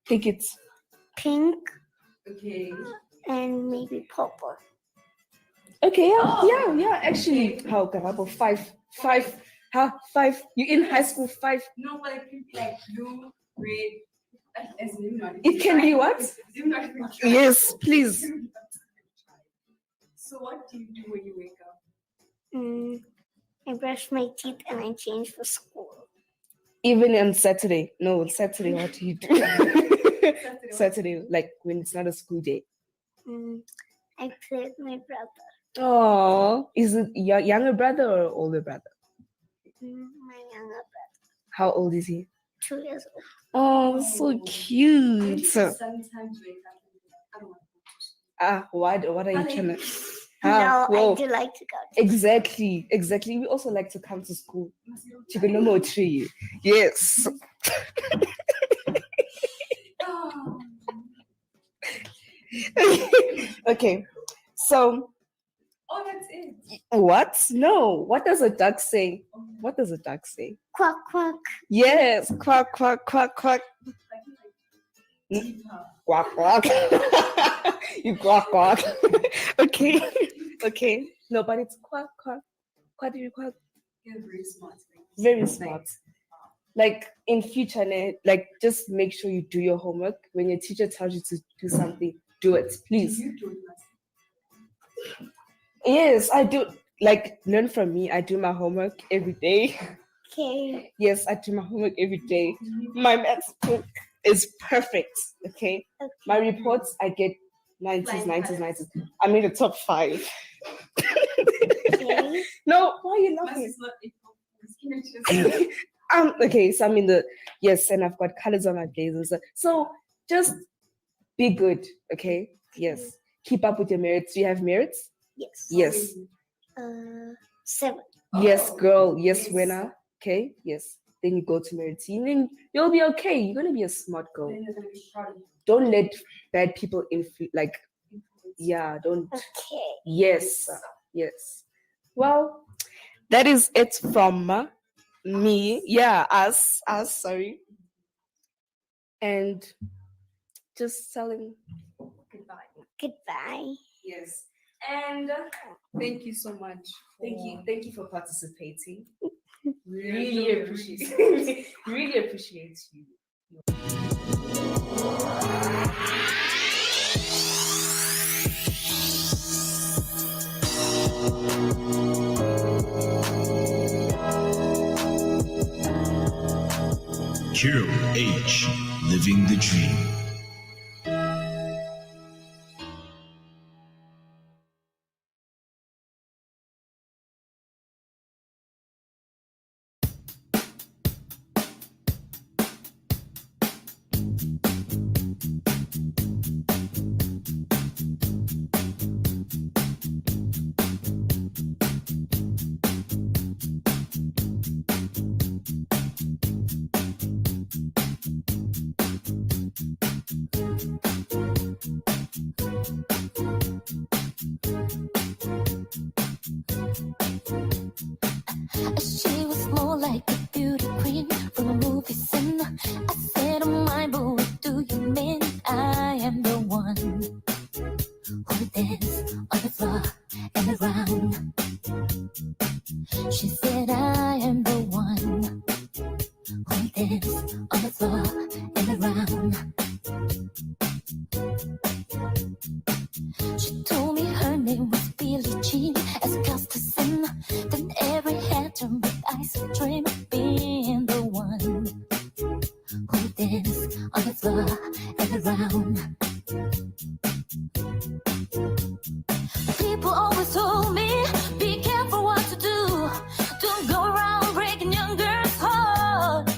Think it's Pink. Okay. And maybe purple. okay. Yeah. Actually, how Garabo 5. Huh? 5. You in high school 5. No, but it could be like blue, red. It can be what? Yes, please. So what do you do when you wake up? I brush my teeth and I change for school. Even on Saturday. No, on Saturday, what do you do? Saturday, like when it's not a school day. I play with my brother. Oh, is it your younger brother or older brother? My younger brother. How old is he? 2 years old. Oh, so cute. Sometimes wake up and be like, I don't want to go to school. What are you trying to? No, Whoa. I do like to go. Exactly. We also like to come to school. Chikunomo tree. Yes. Okay. So. Oh, that's it. What? No. What does a duck say? What does a duck say? Quack, quack. Yes. Quack, quack, quack, quack. Quack, quack. You quack, quack. Okay. No, but it's quack, quack. Quack, quack. You're very smart. Very smart. Like in future, like just make sure you do your homework. When your teacher tells you to do something, do it, please. Do you do it? Yes, I do. Like learn from me. I do my homework every day. Okay. Yes, I do my homework every day. My maths book is perfect. Okay. My reports, I get 90s. I'm in the top 5. Okay. No, why are you laughing? Okay, so I'm in the and I've got colors on my blazers. So just be good, okay? Yes. keep up with your merits. Do you have merits? Yes. Yes. 7. Yes, girl. Yes, winner. Okay. Yes. Then you go to merit team. Then you'll be okay. You're gonna be a smart girl. Don't let bad people don't. Okay. Yes. Yes. Well, that is it from me. Yeah, us. Sorry. And just telling Goodbye. yes. And thank you so much. Thank you for participating. Really appreciate really appreciate you. Hero H, living the dream. She was more like a beauty queen from a movie scene. I said, oh my, but what do you mean? I am the one who dance on the floor and around. She said, I am the one who dance on the floor and around. She told me her name was Billie Jean. As a cousin, then every head turned with ice dream of being the one who dance on the floor and around. People always told me, be careful what to do. Don't go around breaking young girls' heart.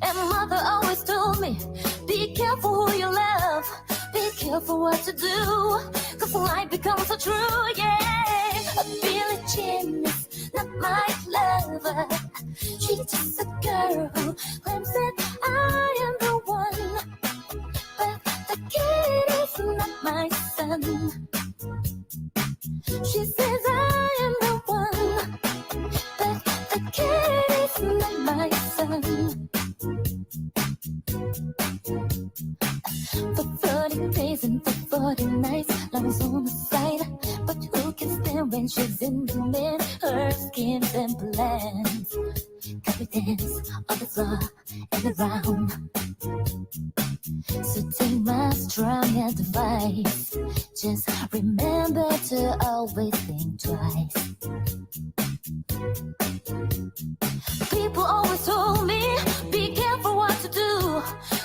And mother always told me, be careful who you love. Be careful what to do, cause life becomes so true, yeah. A Billie Jean is not my lover. She's just a girl who claims that I am the one. But the kid is not my son. She says I am the one. But the kid is not my son. For 30 days and for 40 nights, love's on the side. But who can stand when she's in the middle? Her skin's and blends. Can we dance on the floor and around? So take my strong advice. Just remember to always think twice. People always told me, be careful what to do.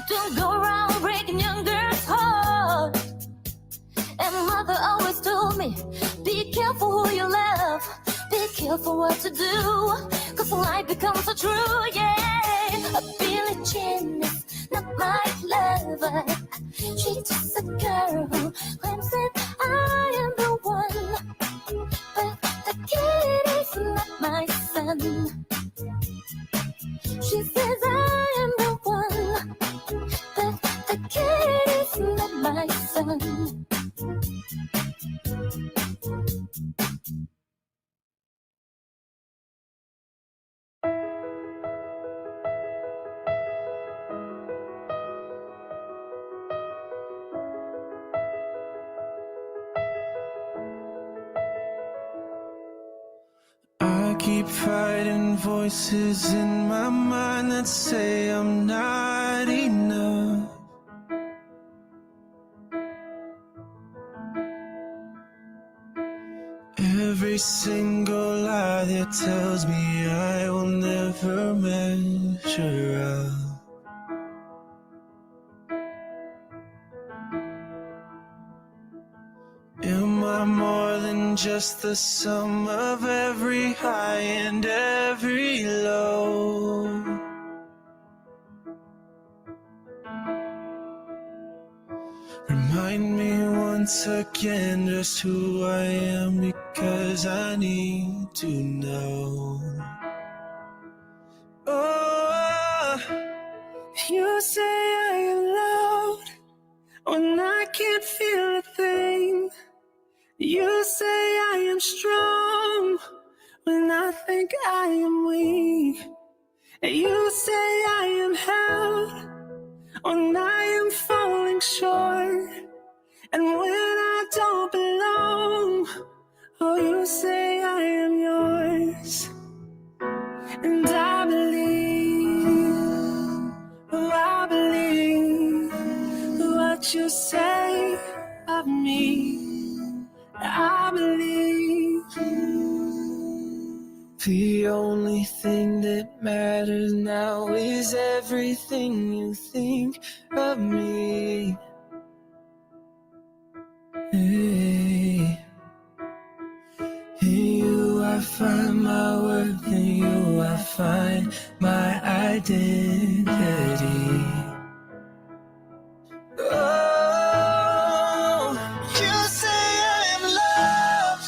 Don't go around breaking young girls' heart. And mother always told me, be careful who you love. Be careful what to do, cause life becomes so true, yeah. A Billie Jean is not my lover. She's just a girl who claims that I am the one. But the kid is not my son. She says I am the one. But the kid is not my son. I keep fighting voices in my mind that say I'm not enough. Every single lie that tells me I will never measure up. Am I more than just the sum of every high and every low? Remind me once again just who I am, because I need to know. Oh, you say I am loved when I can't feel a thing. You say I am strong when I think I am weak. You say I am held when I am falling short. And when I don't belong, oh, you say I am yours. And I believe what you say of me. I believe the only thing that matters now is everything you think of me. Hey. In you I find my worth, in you I find my identity. Oh, you say I am loved,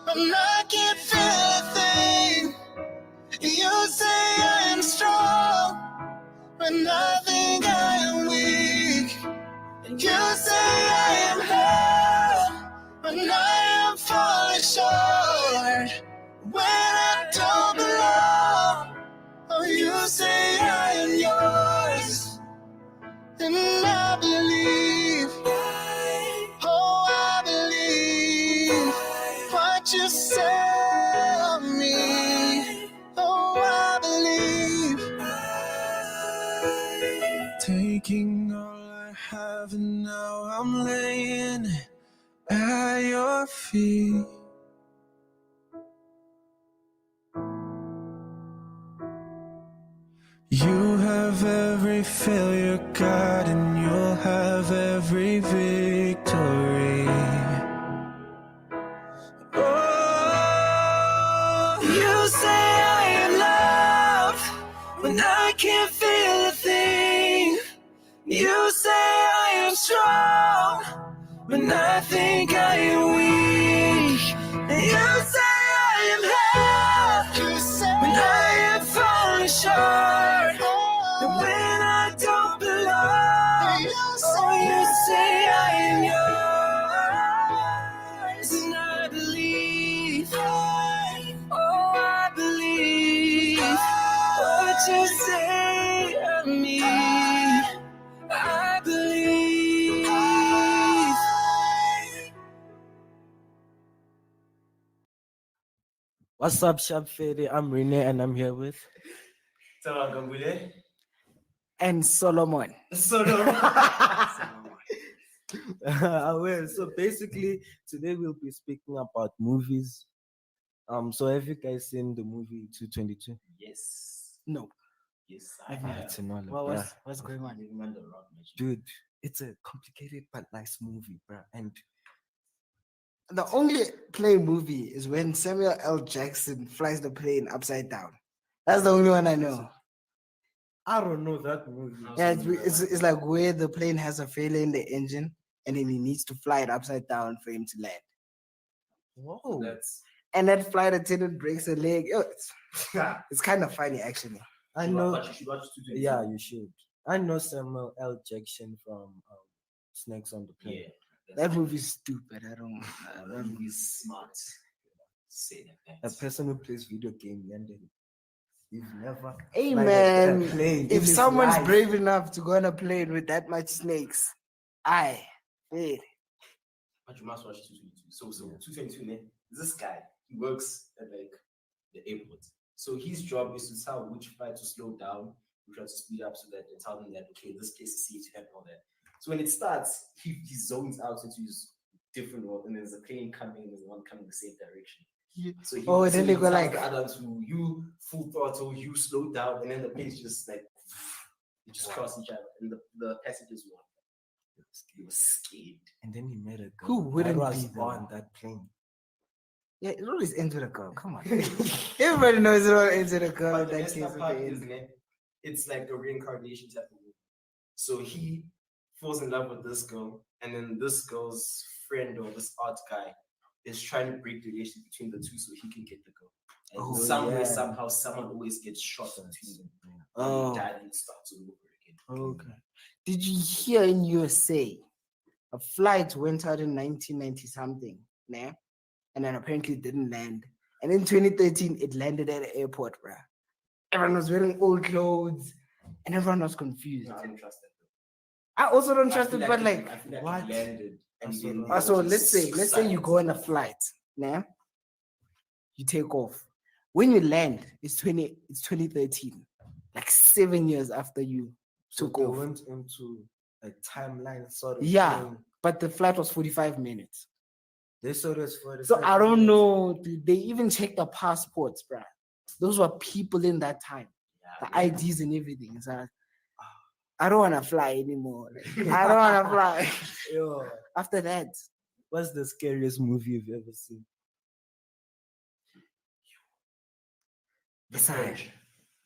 but I can't feel a thing. You say I am strong, but I think I am weak. You say I am held, but I am falling short. When I don't belong, oh, you say I am yours. And I believe, oh, I believe what you say of me. Oh, I believe. Taking all I have and now I'm laying at your feet. You have every failure, God, and you'll have every victory. Oh, you say I am loved when I can't feel a thing. You say I am strong when I think I am weak. And you say I am held when I am falling short. And when I don't belong, oh, you say I am yours. And I believe, oh, I believe what you say of me. I believe. What's up, Sharp Fede? I'm Rene and I'm here with and Solomon. Well, so basically today we'll be speaking about movies. So have you guys seen the movie 222? Yes. No. Yes, I've I not. have. Well, what's going on? Dude, it's a complicated but nice movie, bro. And The only plane movie is when Samuel L. Jackson flies the plane upside down. That's the only one I know. I don't know that movie. Yeah, it's like where the plane has a failure in the engine and then he needs to fly it upside down for him to land. Whoa. And that flight attendant breaks a leg. Yo, it's kind of funny, actually. I know. You should watch 222. Yeah, you should. I know Samuel L. Jackson from Snakes on the Plane. Yeah. That movie's stupid. I don't. That movie's smart. Say that. A person who plays video game and then you've never. Hey fly man, a plane in if his someone's life. brave enough to go on a plane with that much snakes, But you must watch 222. So 222, man, this guy, he works at like the airport. So his job is to tell which flight to slow down, which one to speed up, so that they tell them that okay, this place is safe to have all that. So when it starts, he zones out into his different world, and there's a plane coming, there's one coming the same direction. So then they go like the other to you full throttle, you slow down, and then the planes just like they just cross each other, and the passengers won. He was scared. And then he met a girl. Who wouldn't that was be, though? on that plane. yeah, it always ends with a girl. Come on, everybody knows it always ends with a girl. But the That messed case up at part the is, end. man, it's like a reincarnation type of movie. So he falls in love with this girl, and then this girl's friend or this art guy is trying to break the relationship between the two so he can get the girl. And Oh, somewhere, yeah. somehow, someone always gets shot between them. Oh. And they die and it starts all over again. Okay. Did you hear in USA a flight went out in 1990 something, nah? And then apparently didn't land. And in 2013, it landed at the airport, bruh. Everyone was wearing old clothes and everyone was confused. No, I don't trust that. I also don't trust feel it, but it- like, I feel like what? it landed and then So it let's say just you go on a flight, nah? You take off. When you land, it's 2013, like 7 years after you took they off. went into a timeline sort of Yeah, thing. but the flight was 45 minutes. They saw this for So I don't know. They even checked the passports, bruh. Those were people in that time. The IDs and everything. It's like, I don't want to fly anymore. Like, I don't want to fly. Yo, After that, what's the scariest movie you've ever seen? The Purge.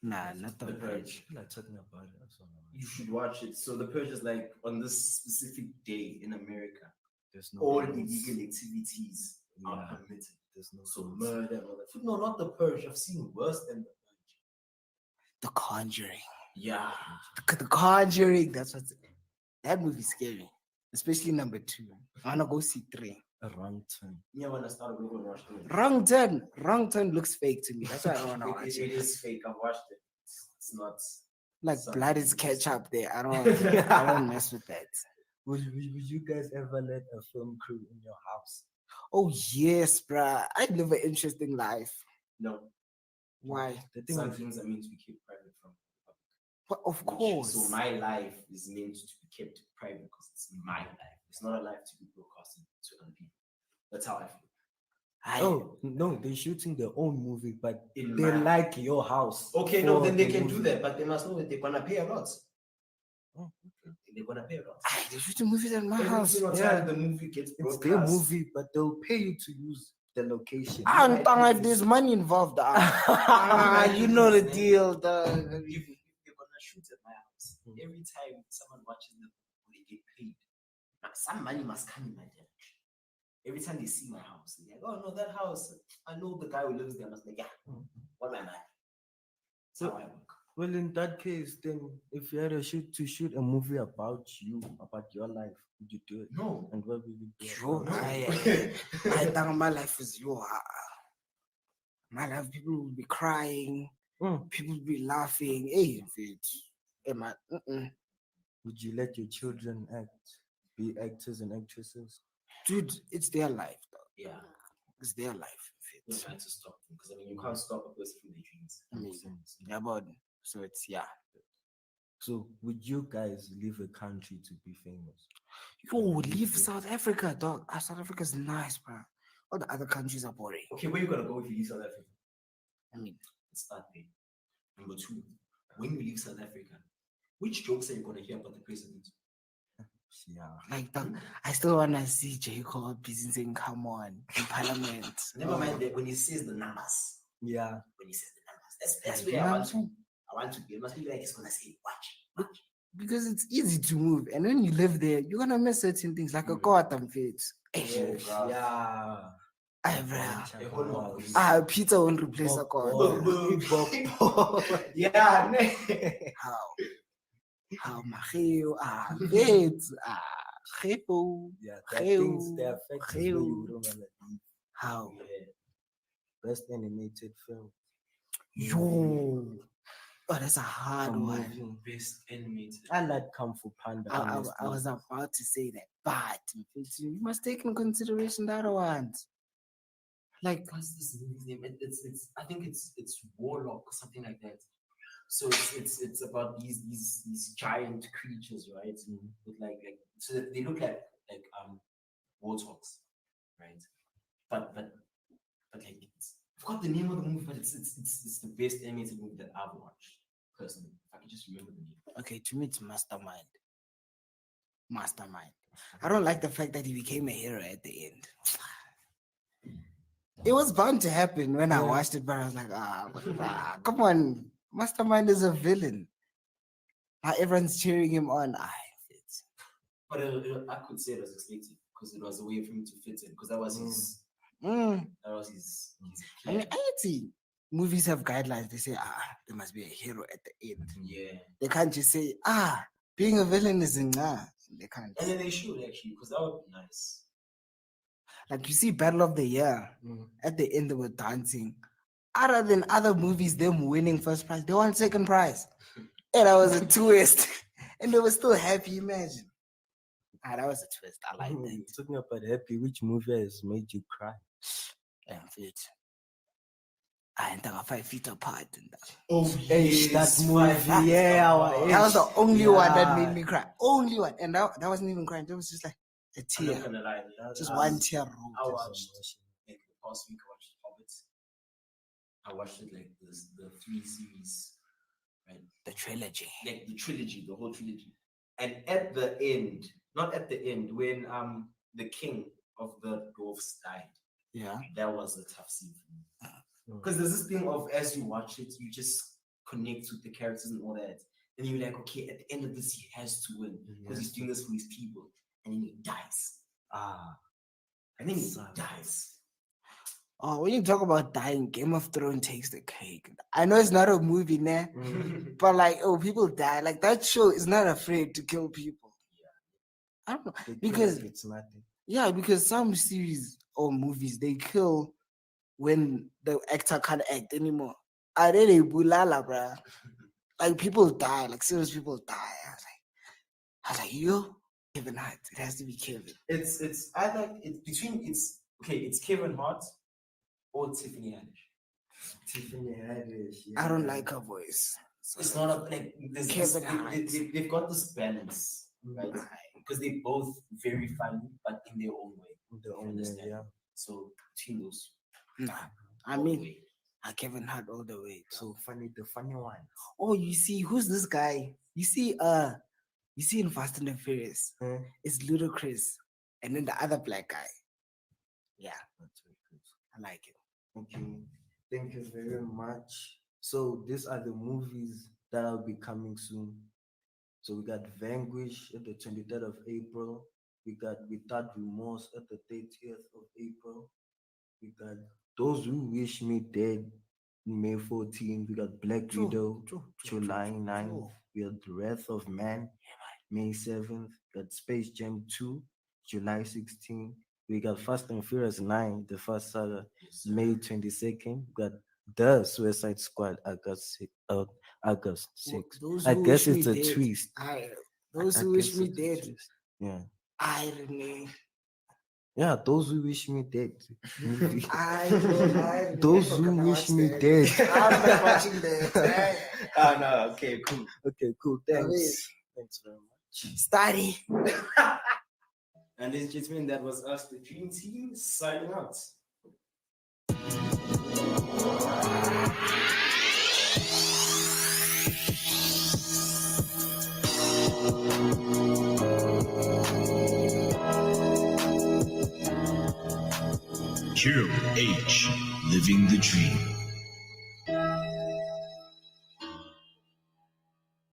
Nah, not the Purge. I'm not talking about it. I'm sorry. You should watch it. So the Purge is like on this specific day in America, There's no all rules. illegal activities are Yeah. permitted. There's no So rules. murder and all that. No, not the Purge. I've seen worse than the Purge. The Conjuring. Yeah. The Conjuring. That's what's that movie's scary. Especially number 2. I wanna go see 3. A wrong turn. Yeah, when I started looking at it. Wrong Turn. Wrong Turn looks fake to me. That's why I don't wanna watch It it. is fake. I've watched it. It's not. Like something blood is interesting. ketchup there. I don't mess with that. Would you guys ever let a film crew in your house? Oh yes, bruh. I'd live an interesting life. No. Why? The thing Some is, things are meant to be kept private from. But of Which- course. So my life is meant to be kept private because it's my life. It's not a life to be broadcasted to other people. That's how I feel. oh no, they're shooting their own movie, but In they my- like your house. Okay, no, for then they the can do movie. that, but they must know that they're gonna pay a lot. Oh, They're gonna pay a lot. They shoot movies at my Every house. single Yeah. time the movie gets It's broadcast. their movie, but they'll pay you to use the location. I don't think if there's money involved. You know the deal. If they're gonna shoot at my house, every time someone watches the movie, they get paid. Now, some money must come in my direction. Every time they see my house, they're like, "Oh no, that house! I know the guy who lives there." I was like, "Yeah, what am I?" That's how I work. Well, in that case, then if you had to shoot a movie about you, about your life, would you do it? No. And what would you do? Sure. about it? I think my life is your. My life, people will be crying. People will be laughing. Hey, am I? Would you let your children be actors and actresses? Dude, it's their life, though. Yeah. It's their life. You try to stop them because you can't stop a person from their dreams. I mean, yeah, but so it's yeah. So, would you guys leave a country to be famous? Yo, leave South Africa, dog. South Africa's nice, bro. All the other countries are boring. Okay, where you gonna go if you leave South Africa? I mean, let's start there. Number 2, when you leave South Africa, which jokes are you gonna hear about the president? Yeah. Like that, I still wanna see Jacob saying, "Come on," in Parliament. Never mind that when he says the numbers. Yeah. When he says the numbers, that's Like, where you know I what want I'm to. I want to be. It must be like he's gonna say, "Watch." Because it's easy to move, and when you live there, you're gonna miss certain things like a goddamn fit. Yeah. Pizza won't replace a god. Yeah. How Maheo, it's Geo, Yeah, there are things that affect you where you wouldn't wanna leave. How? Best animated film. Yo. Oh, that's a hard A one. movie. Best animated. I like Kung Fu Panda. I honestly. was about to say that, but you must take in consideration the other ones. Like, what's this movie's name? It's I think it's Warlock or something like that. So it's about these giant creatures, right? With like so they look like warthogs, right? But like I forgot the name of the movie, but it's the best animated movie that I've watched personally. If I can just remember the name. okay, to me it's Mastermind. I don't like the fact that he became a hero at the end. It was bound to happen when I watched it, but I was like, come on, Mastermind is a villain. Now everyone's cheering him on. But I could say it was expected because it was a way for him to fit in because that was his. Mm. That was his. I mean, I see movies have guidelines. They say, there must be a hero at the end. Yeah. They can't just say, being a villain is in They can't. And then they should actually, because that would be nice. Like you see Battle of the Year, at the end they were dancing. Other than other movies, them winning first prize, they won second prize. And that was a twist. And they were still happy, imagine. That was a twist. I like that. Talking about happy, which movie has made you cry? Damn fit. I ain't 5 feet apart. Oh, that movie, That was the only one that made me cry. Only one. And that wasn't even crying. It was just like a tear. I'm not gonna lie. Just one tear. I watched, like the past week, I watched Hobbit. I watched it like the 3 series, right? The trilogy. Like the trilogy, the whole trilogy. And at the end, not at the end, when the king of the dwarfs died. Yeah. That was a tough scene for me. Because there's this thing of as you watch it, you just connect with the characters and all that. And you're like, okay, at the end of this, he has to win because he's doing this for his people. And then he dies. And then he dies. Oh, when you talk about dying, Game of Thrones takes the cake. I know it's not a movie, nah, but like, people die. Like that show is not afraid to kill people. I don't know because it's nothing. Yeah, because some series or movies they kill when the actor can't act anymore. I really bulala, bruh. Like people die, like serious people die. I was like, yo, Kevin Hart. It has to be Kevin. It's either it's Kevin Hart or Tiffany Haddish. Tiffany Haddish. I don't like her voice. So it's not like Kevin Hart. They've got this balance, right? Because they're both very funny, but in their own way. The own way, yeah. So between those. Nah, I mean, Kevin Hart all the way. So funny, the funny one. Oh, you see, who's this guy? You see in Fast and the Furious, it's Ludacris, and then the other black guy. Yeah, that's very good. I like it. Okay, thank you very much. So these are the movies that will be coming soon. So we got Vanquish at the 23rd of April. We got Without Remorse at the 30th of April. We got Those Who Wish Me Dead, May 14th. We got Black Widow, July 9th. We got The Wrath of Man, May 7th. We got Space Jam 2, July 16th. We got Fast and Furious 9, the first saga, May 22nd. We got The Suicide Squad, August 6th. I guess it's a twist. Those Who Wish Me Dead. Yeah. Irony. Yeah, Those Who Wish Me Dead. I Those Who Wish Me Dead. I'm not watching that. Oh no, okay, cool. Okay, cool. Thanks. Thanks very much. Study. And ladies and gentlemen, that was us, the Dream Team, signing out. Hero H, living the dream.